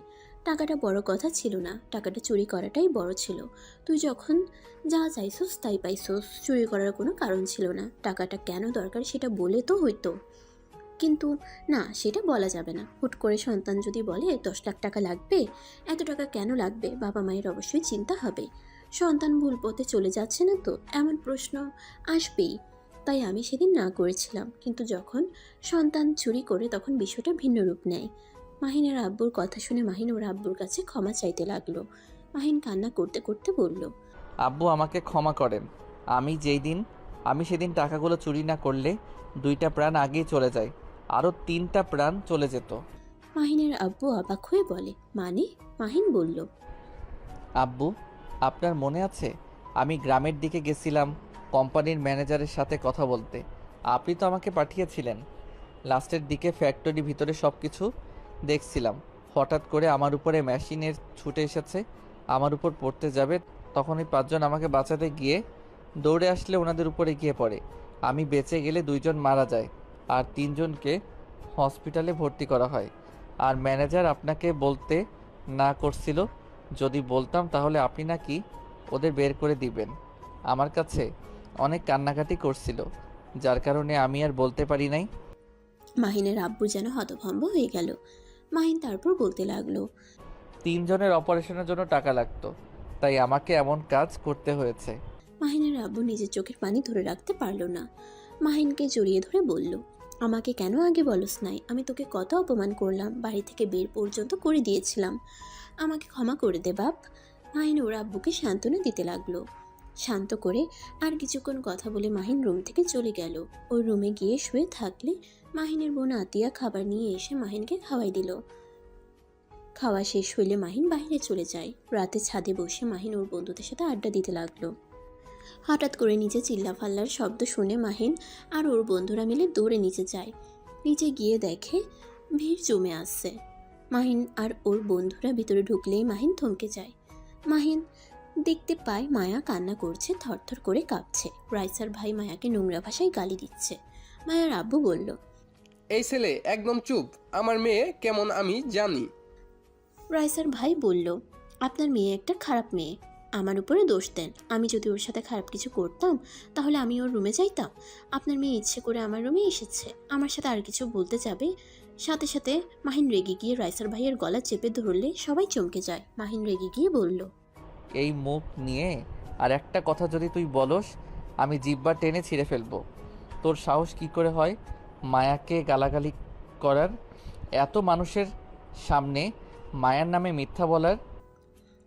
টাকাটা বড় কথা ছিল না, টাকাটা চুরি করাটাই বড় ছিল। তুই যখন যা চাইছোস তাই পাইছোস, চুরি করার কোনো কারণ ছিল না। টাকাটা কেন দরকার সেটা বলে তো হইতো, কিন্তু না, সেটা বলা যাবে না। হুট করে সন্তান যদি বলে 10 লাখ টাকা লাগবে, এত টাকা কেন লাগবে, বাবা মায়ের অবশ্যই চিন্তা হবে। সন্তান ভুল পথে চলে যাচ্ছে না তো, এমন প্রশ্ন আসবেই। তাই আমি সেদিন না করেছিলাম, কিন্তু যখন সন্তান চুরি করে তখন বিষয়টা ভিন্ন রূপ নেয়। মাহিনের আব্বুর কথা শুনে মাহিন ওর আব্বুর কাছে ক্ষমা চাইতে লাগলো। মাহিন কান্না করতে করতে বলল, আব্বু আমাকে ক্ষমা করেন। আমি সেদিন টাকাগুলো চুরি না করলে 2টা প্রাণ আগেই চলে যায়, আরও 3টা প্রাণ চলে যেত। মাহিনের আব্বু অবাক হয়ে বলে, মানে? মাহিন বলল, আব্বু, আপনার মনে আছে আমি গ্রামের দিকে গেছিলাম কোম্পানির ম্যানেজারের সাথে কথা বলতে? আপনি তো আমাকে পাঠিয়েছিলেন। লাস্টের দিকে ফ্যাক্টরি ভিতরে সব কিছু দেখছিলাম, হঠাৎ করে আমার উপরে মেশিনের ছুটে এসেছে, আমার উপর পড়তে যাবে। তখন ওই 5 জন আমাকে বাঁচাতে গিয়ে দৌড়ে আসলে ওনাদের উপরে গিয়ে পড়ে। আমি বেঁচে গেলে 2 জন মারা যায় আর 3 জনকে হসপিটালে ভর্তি করা হয়। আর ম্যানেজার আপনাকে বলতে না করছিল, যদি বলতাম তাহলে আপনি নাকি ওদের বের করে দিবেন। আমার কাছে অনেক কান্নাকাটি করছিল, যার কারণে আমি আর বলতে পারি নাই। মাহিনের আব্বু যেন হতভম্ব হয়ে গেল। মাহিন তারপর বলতে লাগলো, 3 জনের অপারেশনের জন্য টাকা লাগতো, তাই আমাকে এমন কাজ করতে হয়েছে। মাহিনের আব্বু নিজের চোখের পানি ধরে রাখতে পারল না। মাহিনকে জড়িয়ে ধরে বলল, আমাকে কেন আগে বলস নাই? আমি তোকে কত অপমান করলাম, বাড়ি থেকে বের পর্যন্ত করে দিয়েছিলাম। আমাকে ক্ষমা করে দে বাপ। মাহিন ওর আব্বুকে সান্ত্বনা দিতে লাগলো। শান্ত করে আর কিছুক্ষণ কথা বলে মাহিন রুম থেকে চলে গেল। ওই রুমে গিয়ে শুয়ে থাকলে মাহিনের বোন আতিয়া খাবার নিয়ে এসে মাহিনকে খাওয়াই দিল। খাওয়া শেষ হইলে মাহিন বাইরে চলে যায়। রাতে ছাদে বসে মাহিন ওর বন্ধুদের সাথে আড্ডা দিতে লাগলো। হঠাৎ করে নিচে চিল্লাফাল্লার শব্দ শুনে মাহিন আর ওর বন্ধুরা মিলে দৌড়ে নিচে যায়। নিচে গিয়ে দেখে ভিড় জমে আসছে। মাহিন আর ওর বন্ধুরা ভিতরে ঢুকলেই মাহিন থমকে যায়। মাহিন দেখতে পায় মায়া কান্না করছে, থরথর করে কাঁপছে। রাইসার ভাই মায়াকে নোংরা ভাষায় গালি দিচ্ছে। মায়ার আব্বু বলল, এই ছেলে একদম চুপ, আমার মেয়ে কেমন আমি জানি। রাইসার ভাই বলল, আপনার মেয়ে একটা খারাপ মেয়ে, আমার উপরে দোষ দেন। আমি যদি ওর সাথে খারাপ কিছু করতাম তাহলে আমি ওর রুমে যাইতাম? আপনার মেয়ে ইচ্ছে করে আমার রুমে এসেছে, আমার সাথে আর কিছু বলতে যাবে। সাথে সাথে মাহিন রেগে গিয়ে রাইসার ভাইয়ের গলা চেপে ধরলে সবাই চমকে যায়। মাহিন রেগে গিয়ে বলল, এই মুখ নিয়ে আর একটা কথা যদি তুই বলস, আমি জিহ্বা টেনে ছিঁড়ে ফেলবো। তোর সাহস কি করে হয় মায়াকে গালাগালি করার, এত মানুষের সামনে মায়ার নামে মিথ্যা বলার?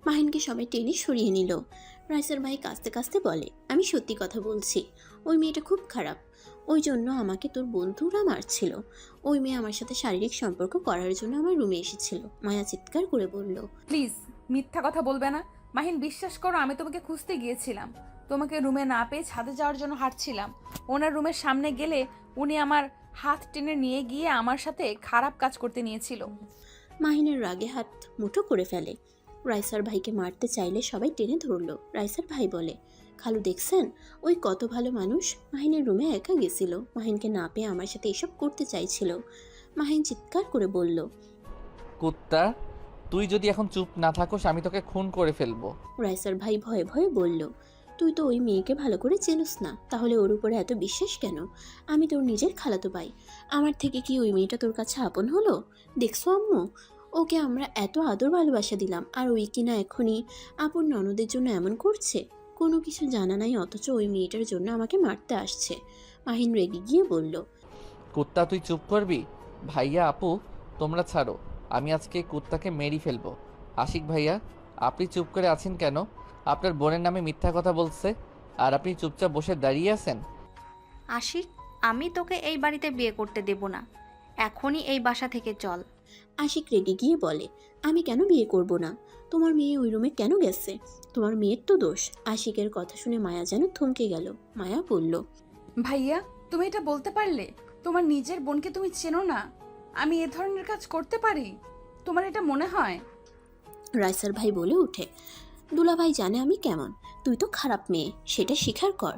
মাহিনকে সবাই টেনে সরিয়ে নিল। রাইসার ভাই কাঁদতে কাঁদতে বলে, আমি সত্যি কথা বলছি, ওই মেয়েটা খুব খারাপ। ওই জন্য আমাকে তোর বন্ধুরা মারছিল। ওই মেয়ে আমার সাথে শারীরিক সম্পর্ক করার জন্য আমার রুমে এসেছিল। মায়া চিৎকার করে বলল, প্লিজ মিথ্যা কথা বলবে না। মাহিন, বিশ্বাস করো, আমি তোমাকে খুঁজতে গিয়েছিলাম। তোমাকে রুমে না পেয়ে ছাদে যাওয়ার জন্য হাঁটছিলাম। ওনার রুমের সামনে গেলে উনি আমার হাত টেনে নিয়ে গিয়ে আমার সাথে খারাপ কাজ করতে নিয়েছিল। মাহিনের রাগে হাত মুঠো করে ফেলে। রাইসার ভাইকে মারতে চাইলে সবাই টেনে ধরলো। রাইসার ভাই বলে, খালু দেখছেন, ওই কত ভালো মানুষ, মাহিনের রুমে একা গেছিল। মাহিনকে না পেয়ে আমার সাথে এসব করতে চাইছিল। মাহিন চিৎকার করে বলল, কুত্তা, তুই যদি এখন চুপ না থাকোস আমি তোকে খুন করে ফেলবো। রাইসার ভাই ভয়ে ভয়ে বলল, তুই তো ওই মেয়েকে ভালো করে চেনস না, তাহলে ওর উপরে এত বিশ্বাস কেন? আমি তোর নিজের খালাতো ভাই, আমার থেকে কি ওই মেয়েটা তোর কাছে আপন হলো? দেখছো আম্মু, ওকে আমরা এত আদর ভালোবাসা দিলাম, আর ওই কিনা এখনই আপন ননদের জন্য এমন করছে। কোনো কিছু জানা নাই, অথচ ওই মেয়েটার জন্য আমাকে মারতে আসছে। মাহিন রেগে গিয়ে বলল, কুত্তা, তুই চুপ করবি? ভাইয়া, আপু, তোমরা ছাড়ো, আমি আজকে এই কুত্তাকে মেরে ফেলবো। আশিক ভাইয়া, আপনি চুপ করে আছেন কেন? আপনার বোনের নামে মিথ্যা কথা বলছে আর আপনি চুপচাপ বসে দাঁড়িয়ে আছেন। আশিক, আমি তোকে এই বাড়িতে বিয়ে করতে দেব না, এখনই এই বাসা থেকে চল। আশিক রেগে গিয়ে বলে, আমি কেন বিয়ে করব না? তোমার মেয়ে ওই রুমে কেন গেছে? তোমার মেয়ের তো দোষ। আশিকের কথা শুনে মায়া যেন থমকে গেল। মায়া বলল, ভাইয়া, তুমি এটা বলতে পারলে? তোমার নিজের বোনকে তুমি চেনো না? আমি এ ধরনের কাজ করতে পারি? তোমার এটা মনে হয়? রাইসার ভাই বলে উঠে, দুলাভাই জানে আমি কেমন, তুই তো খারাপ মেয়ে, সেটা স্বীকার কর।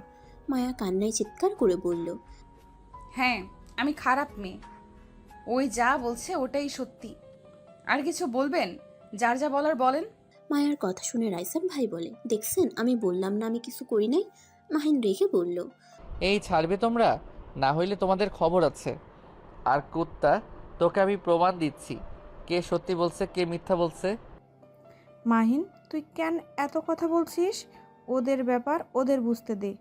মায়া কান্নায় চিৎকার করে বলল, হ্যাঁ, আমি খারাপ মেয়ে। ওই যা বলছে ওটাই সত্যি। আর কিছু বলবেন? যার যা বলার বলেন। মায়ার কথা শুনে রাইসার ভাই বলে, দেখছেন আমি বললাম না আমি কিছু করি নাই। মাহিন রেখে বলল, এই ছাড়বে তোমরা, না হইলে তোমাদের খবর আছে। আর কুত্তা, তোকে আমি প্রমাণ দিচ্ছি কে সত্যি বলছে কে মিথ্যা বলছে। মাহিন, তুই কেন এত কথা বলছিস? ওদের ব্যাপার ওদের বুঝতে দে।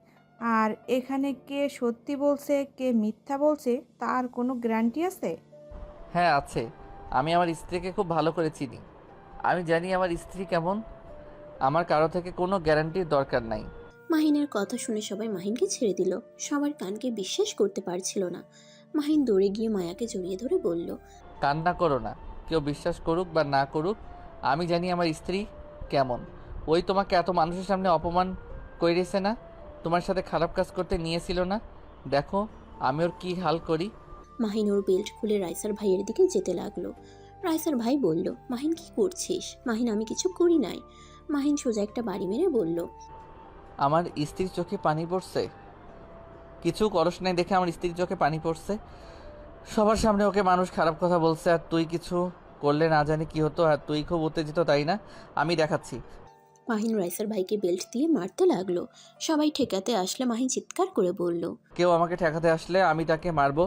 আর এখানে কে সত্যি বলছে কে মিথ্যা বলছে তার কোনো গ্যারান্টি আছে? হ্যাঁ আছে, আমি আমার স্ত্রীকে খুব ভালো করে চিনি। আমি জানি আমার স্ত্রী কেমন। আমার কারো থেকে কোনো গ্যারান্টির দরকার নাই। মাহিনের কথা শুনে সবাই মাহিনকে ছেড়ে দিল। সবার কানকে বিশ্বাস করতে পারছিল না। মাহিন দৌড়ে গিয়ে মায়াকে জড়িয়ে ধরে বলল, কান্না করো না, কেউ বিশ্বাস করুক বা না করুক, আমি জানি আমার স্ত্রী কেমন। ওই তোমাকে এত মানুষের সামনে অপমান করেছে না, তোমার সাথে খারাপ কাজ করতে নিয়েছিল না, দেখো আমি ওর কী হাল করি। মাহিন ওর বেল্ট খুলে রাইসার ভাইয়ের দিকে যেতে লাগলো। রাইসার ভাই বলল, মাহিন কি করছিস? মাহিন, আমি কিছু করি নাই। মাহিন সোজা একটা বাড়ি মেরে বলল, আমার স্ত্রীর চোখে পানি পড়ছে। কিছু করস নাই দেখে আমার স্ত্রীর চোখে পানি পড়ছে। সবার সামনে ওকে মানুষ খারাপ কথা বলছে, আর তুই কিছু করলে না জানি কি হতো। আর তুই খুব উত্তেজিত, তাই না? আমি দেখাচ্ছি। মাহিন রাইসার ভাইকে বেল্ট দিয়ে মারতে লাগলো। সবাই ঠেকাতে আসলে মাহিন চিৎকার করে বলল, কেউ আমাকে ঠেকাতে আসলে আমি তাকে মারবো।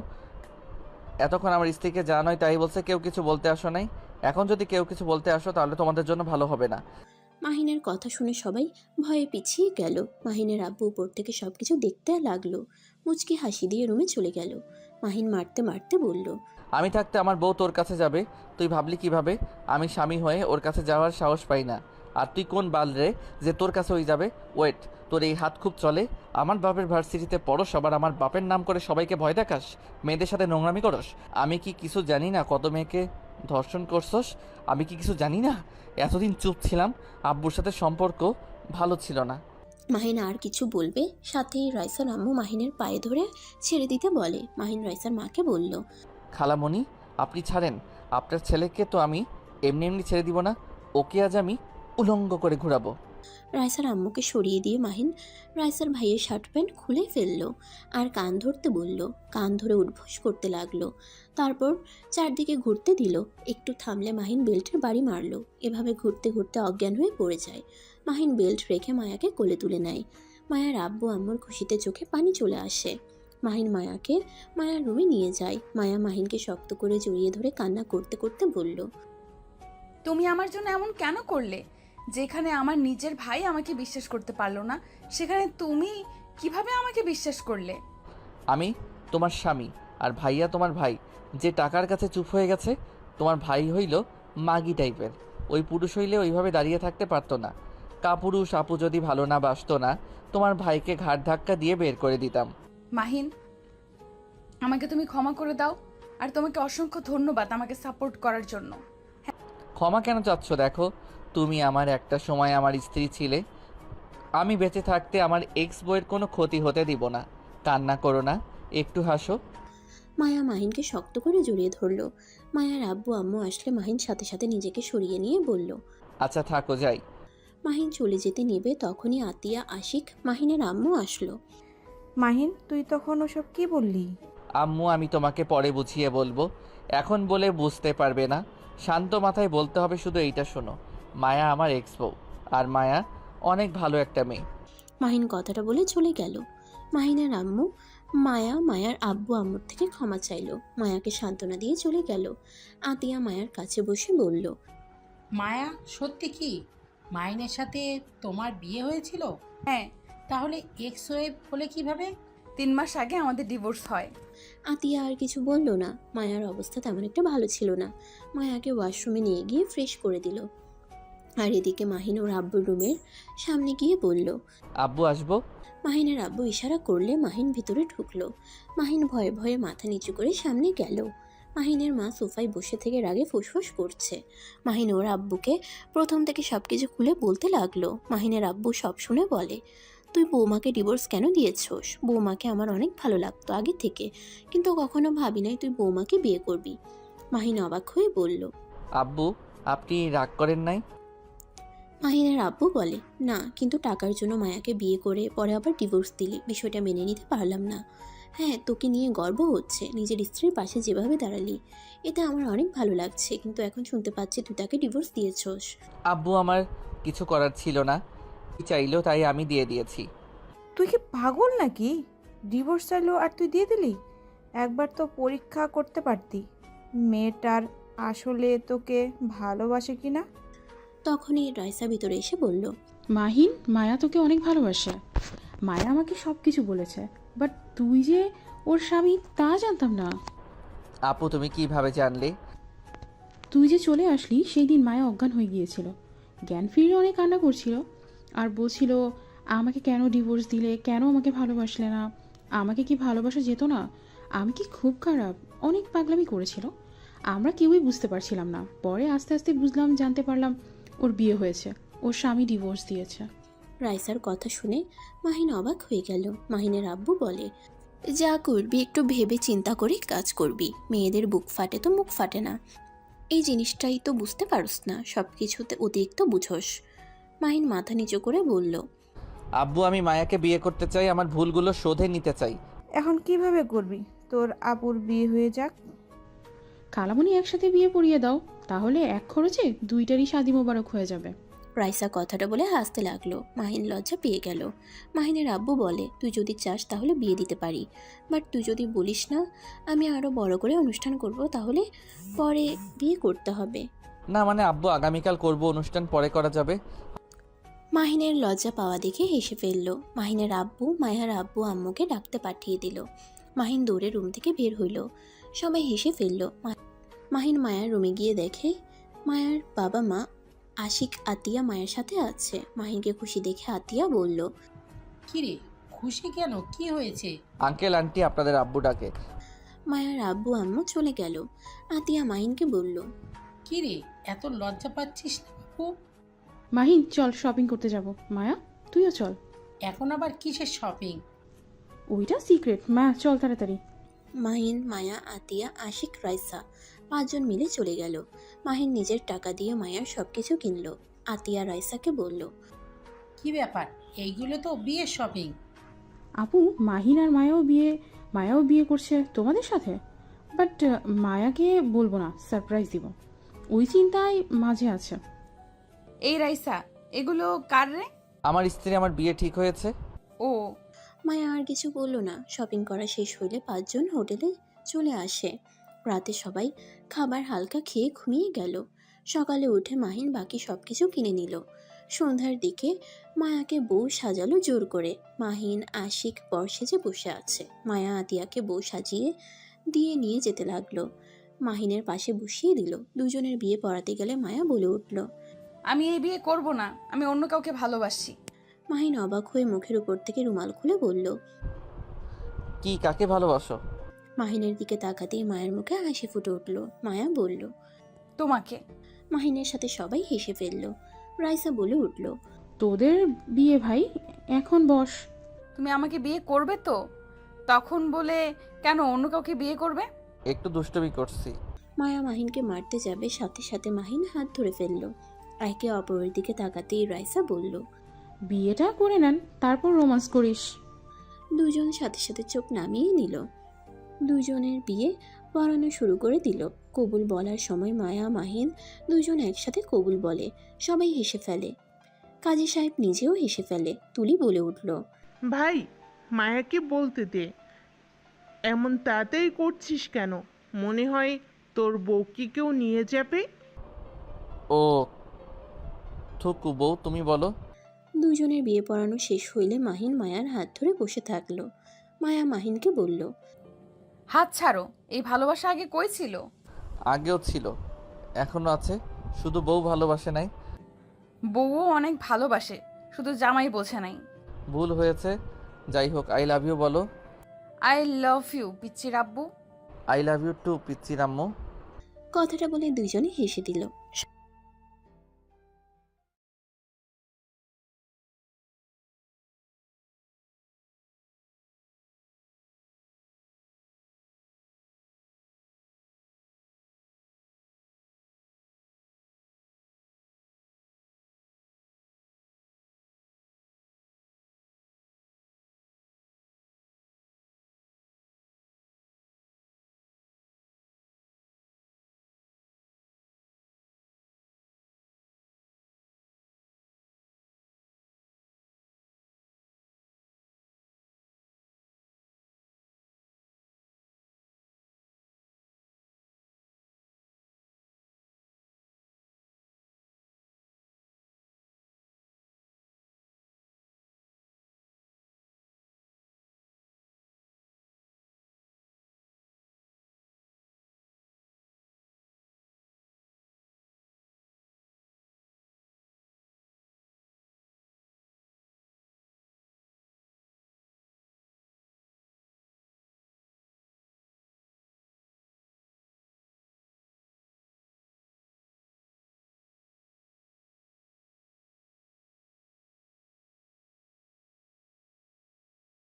এতক্ষণ আমার স্ত্রীকে যা নয় তাই বলছে, কেউ কিছু বলতে আসো নাই। এখন যদি কেউ কিছু বলতে আসো তাহলে তোমাদের জন্য ভালো হবে না। মাহিনের কথা শুনে সবাই ভয়ে পিছিয়ে গেল। মাহিনের আব্বু উপর থেকে সবকিছু দেখতে লাগলো। মুচকি হাসি দিয়ে রুমে চলে গেল। মাহিন মারতে মারতে বলল, আমি থাকতে আমার বউ তোর কাছে যাবে? তুই ভাবলি কিভাবে? আমি স্বামী হয়ে ওর কাছে যাওয়ার সাহস পাই না। আর তুই কোন বাল রে যে তোর কাছে ওই যাবে? ওয়েট, তোর এই হাত খুব চলে। আমার বাপের ভার্সিটিতে পড়স, আবার আমার বাপের নাম করে সবাইকে ভয় দেখাস, মেয়েদের সাথে নোংরামি করস। আমি কি কিছু জানি না কত মেয়েকে ধর্ষণ করছস? আমি কি কিছু জানি না? এতদিন চুপ ছিলাম, আব্বুর সাথে সম্পর্ক ভালো ছিল না। মাহিন আর কিছু বলবে, সাথেই রাইসার আম্মু মাহিনের পায়ে ধরে ছেড়ে দিতে বলে। মাহিন রাইসার মাকে বলল, খালামণি, আপনি ছাড়েন। আপনার ছেলেকে তো আমি এমনি এমনি ছেড়ে দিব না, ওকে আজ আমি উলঙ্গ করে ঘোরাবো। রাইসার আম্মুকে সরিয়ে দিয়ে মাহিন রাইসার ভাইয়ের শার্ট প্যান্ট খুলে ফেললো আর কান ধরতে বলল। কান ধরে উঠবোস করতে লাগলো। তারপর চারদিকে ঘুরতে দিল। একটু থামলে মাহিন বেল্টের বাড়ি মারলো। এভাবে ঘুরতে ঘুরতে অজ্ঞান হয়ে পড়ে যায়। মাহিন বেল্ট রেখে মায়াকে কোলে তুলে নেয়। মায়ার আব্বু আম্মুর খুশিতে চোখে পানি চলে আসে। মাহিন মায়াকে মায়ার রুমে নিয়ে যায়। মায়া মাহিনকে শক্ত করে জড়িয়ে ধরে কান্না করতে করতে বলল, তুমি আমার জন্য এমন কেন করলে? যেখানে আমার নিজের ভাই আমাকে বিশ্বাস করতে পারলো না, সেখানে তুমি কিভাবে আমাকে বিশ্বাস করলে? আমি তোমার স্বামী, আর ভাইয়া তোমার ভাই, যে টাকার কাছে চুপ হয়ে গেছে। তোমার ভাই হইল মাগি টাইপের। ওই পুরুষ হইলে ওইভাবে দাঁড়িয়ে থাকতে পারতো না। কাপুরুষ আপু যদি ভালো না বাসতো না, তোমার ভাইকে ঘাট ধাক্কা দিয়ে বের করে দিতাম। মাহিন, আমাকে তুমি ক্ষমা করে দাও। আর তোমাকে অসংখ্য ধন্যবাদ আমাকে সাপোর্ট করার জন্য। ক্ষমা কেন চাচ্ছ? দেখো, তুমি আমার একটা সময় আমার স্ত্রী ছিলে। আমি বেঁচে থাকতে আমার এক্স বইয়ের কোনো ক্ষতি হতে দিব না। কান্না করো না, একটু হাসো। মায়া মাহিনকে শক্ত করে জড়িয়ে ধরল। মায়ার আব্বু আম্মু আসলে মাহিন সাথে সাথে নিজেকে সরিয়ে নিয়ে বলল, আচ্ছা থাকো, যাই। মাহিন চলে যেতে নেবে তখনই আতিয়া, আশিক, মাহিনের আম্মু আসলো। মাহিন, তুই তখন ওসব কি বললি? আম্মু, আমি তোমাকে পরে বুঝিয়ে বলবো, এখন বলে বুঝতে পারবে না। শান্ত মাথায় বলতে হবে শুধু এইটা শোনো, মায়া আমার এক্স বউ, আর মায়া অনেক ভালো একটা মেয়ে। মাহিন কথাটা বলে চলে গেল। মাহিনের আম্মু মায়া মায়ার আব্বু আম্মুর থেকে ক্ষমা চাইলো। মায়াকে সান্ত্বনা দিয়ে চলে গেল। আতিয়া মায়ার কাছে বসে বলল, মায়া, সত্যি কি মাইনের সাথে তোমার বিয়ে হয়েছিল? হ্যাঁ। তাহলে এক্স ওয়েব হলে কিভাবে? 3 মাস আগে আমাদের ডিভোর্স হয়। আতিয়া আর কিছু বলল না। মায়ার অবস্থা তেমন একটা ভালো ছিল না। মায়াকে ওয়াশরুমে নিয়ে গিয়ে ফ্রেশ করে দিল। আর এদিকে মাহিন ওর আব্বুর রুমের সামনে গিয়ে বলল, আব্বু আসবো। মাহিনের আব্বু ইশারা করলে মাহিন ভিতরে ঢুকলো। মাহিন ভয়ে ভয়ে মাথা নিচু করে সামনে গেল। মাহিনের মা সোফায় বসে থেকে রাগে ফুসফুস করছে। মাহিন ওর আব্বুকে প্রথম থেকে সবকিছু খুলে বলতে লাগলো। মাহিনের আব্বু সব শুনে বলে, তুই বৌমাকে ডিভোর্স কেন দিয়েছোস? বৌমাকে আমার অনেক ভালো লাগতো আগে থেকে, কিন্তু কখনো ভাবি নাই তুই বৌমাকে বিয়ে করবি। মাহিন অবাক হয়ে বলল, আব্বু, আপনি রাগ করেন নাই? মাহিনের আব্বু বলে, না, কিন্তু টাকার জন্য মায়াকে বিয়ে করে পরে আবার ডিভোর্স দিলি, বিষয়টা মেনে নিতে পারলাম না। হ্যাঁ, তোকে নিয়ে গর্ব হচ্ছে, নিজের স্ত্রীর পাশে যেভাবে দাঁড়ালি, এটা আমার অনেক ভালো লাগছে। কিন্তু এখন শুনতে পাচ্ছি তুই তাকে ডিভোর্স দিয়েছস। আব্বু আমার কিছু করার ছিল না, কি চাইলো তাই আমি দিয়ে দিয়েছি। তুই কি পাগল নাকি? ডিভোর্স চাইলো আর তুই দিয়ে দিলি? একবার তো পরীক্ষা করতে পারতি মেয়েটার আসলে তোকে ভালোবাসে কি না। তখনই রাইসা ভিতরে এসে বলল, মাহিন, মায়া তোকে অনেক ভালোবাসে। মায়া আমাকে সব কিছু বলেছে, বাট তুই যে ওর স্বামী তা জানতাম না। আপু তুমি কিভাবে জানলে? তুই যে চলে আসলি সেই দিন মায়া অজ্ঞান হয়ে গিয়েছিল, জ্ঞান ফিরে অনেক কান্না করছিল আর বলছিল আমাকে কেন ডিভোর্স দিলে, কেন আমাকে ভালোবাসলে না, আমাকে কি ভালোবাসা যেত না, আমি কি খুব খারাপ, অনেক পাগলামি করেছিল। আমরা কেউই বুঝতে পারছিলাম না। পরে আস্তে আস্তে বুঝলাম, জানতে পারলাম ওর বিয়ে হয়েছে, ওর স্বামী ডিভোর্স দিয়েছে। রাইসার কথা শুনে মাহিন অবাক হয়ে গেল। মাহিনের আব্বু বলে, যা করবি একটু ভেবে চিন্তা করে কাজ করবি, মেয়েদের বুক ফাটে তো মুখ ফাটে না। এই জিনিসটাই তো বুঝতে পারস না, সব কিছুতে অতিরিক্ত বুঝোস। মাহিন মাথা নিচু করে বলল, আব্বু আমি মায়াকে বিয়ে করতে চাই, আমার ভুলগুলো শোধে নিতে চাই। এখন কিভাবে করবি? তোর আপুর বিয়ে হয়ে যাক। কালামণি একসাথে বিয়ে পড়িয়ে দাও, তাহলে এক খরচে দুইটারই শাদি মোবারক হয়ে যাবে। রাইসা কথাটা বলে হাসতে লাগলো। মাহিন লজ্জা পেয়ে গেল। মাহিনের আব্বু বলে, তুই যদি চাস তাহলে বিয়ে দিতে পারি, বাট তুই যদি বলিস না আমি আরও বড় করে অনুষ্ঠান করব, তাহলে পরে বিয়ে করতে হবে। না মানে আব্বু আগামীকাল করব, অনুষ্ঠান পরে করা যাবে। মাহিনের লজ্জা পাওয়া দেখে হেসে ফেলল। মাহিনের আব্বু মায়ার আব্বু আম্মুকে ডাকতে পাঠিয়ে দিল। মাহিন দৌড়ে রুম থেকে বের হইল। সবাই হেসে ফেলল। মাহিন মায়ার রুমে গিয়ে দেখে মায়ার বাবা মা আশিক আতিয়া মায়ের সাথে আছে। মাহিনকে খুশি দেখে আতিয়া বলল, কিরে, খুশি কেন, কি হয়েছে? আঙ্কেল আন্টি আপনাদের আব্বু ডাকে। মায়ার আব্বু আম্মু চলে গেল। আতিয়া মাহিনকে বলল, কিরে, এত লজ্জা পাচ্ছিস না বাবু? মাহিন চল শপিং করতে যাব। মায়া তুইও চল। এখন আবার কিসের শপিং? ওইটা সিক্রেট। মায়া চল তাড়াতাড়ি। মাহিন, মায়া, আতিয়া, আশিক, রাইসা 5 জন মিলে চলে গেল। মাহিন নিজের টাকা দিয়ে মায়ার সবকিছু কিনলো। আতিয়া রাইসাকে বলল, কি ব্যাপার, এইগুলো তো বিয়ের শপিং। আপু, মাহিন আর মায়াও বিয়ে করছে তোমাদের সাথে, বাট মায়াকে বলবো না, সারপ্রাইজ দিব, ওই চিন্তায় মাঝে আছে। এই রাইসা, এগুলো কার রে? আমার স্ত্রী, আমার বিয়ে ঠিক হয়েছে। ও, মায়া আর কিছু বলল না। শপিং করা শেষ হইলে 5 জন হোটেলে চলে আসে। রাতে সবাই খাবার হালকা খেয়ে ঘুমিয়ে গেল। সকালে উঠে মাহিন বাকি সব কিছু কিনে নিল। সন্ধ্যার দিকে মায়াকে বউ সাজালো জোর করে। মাহিন আশিক বর সেজে বসে আছে। মায়া আতিয়াকে বউ সাজিয়ে দিয়ে নিয়ে যেতে লাগলো। মাহিনের পাশে বসিয়ে দিল। দুজনের বিয়ে পড়াতে গেলে মায়া বলে উঠল, আমি এই বিয়ে করব না, আমি অন্য কাউকে ভালোবাসি। মাহিন অবাক হয়ে মুখের উপর থেকে রুমাল খুলে বলল, কি কাকে ভালোবাসো? মাহিনের দিকে তাকাতেই মায়ের মুখে হাসি ফুটে উঠল। মায়া বলল, তোমাকে। মাহিনের সাথে সবাই হেসে ফেলল। রাইসা বলে উঠল, তোদের বিয়ে ভাই, এখন বস। তুমি আমাকে বিয়ে করবে তো? তখন বলে কেন অন্য কাউকে বিয়ে করবে? একটু দুষ্টুমি করছি। মায়া মাহিনকে মারতে যাবে, সাথে সাথে মাহিন হাত ধরে ফেলল। একে অপরের দিকে তাকাতেই রাইসা বলল, বিয়েটা করে নেন, তারপর রোমান্স করিস। দুজন সাথে সাথে চোখ নামিয়ে নিল। দুজনের বিয়ে পড়ানো শুরু করে দিল। কবুল বলার সময় মায়া মাহিন দুজন একসাথে কবুল বলে। সবাই হেসে ফেলে। কাজী সাহেব নিজেও হেসে ফেলে। তুলি বলে উঠল, ভাই, মায়াকে বলতে দে, এমন তাড়াতাড়ি করছিস কেন? মনে হয় তোর বউকে কেউ নিয়ে যাবে। ও থুকু বউ, তুমি বলো। দুজনের বিয়ে পড়ানো শেষ হইলে মাহিন মায়ার হাত ধরে বসে থাকলো। মায়া মাহিনকে বলল, হাত ছাড়ো, এই ভালোবাসা আগে কই ছিল? আগেও ছিল, এখনো আছে, শুধু বউ ভালোবাসে নাই। বউও অনেক ভালোবাসে, শুধু জামাই বোঝে নাই। ভুল হয়েছে, যাই হোক। আই লাভ ইউ বলো। আই লাভ ইউ পিচ্চির আব্বু। আই লাভ ইউ টু পিচ্চির আম্মু। কথাটা বলে দুজনে হেসে দিল।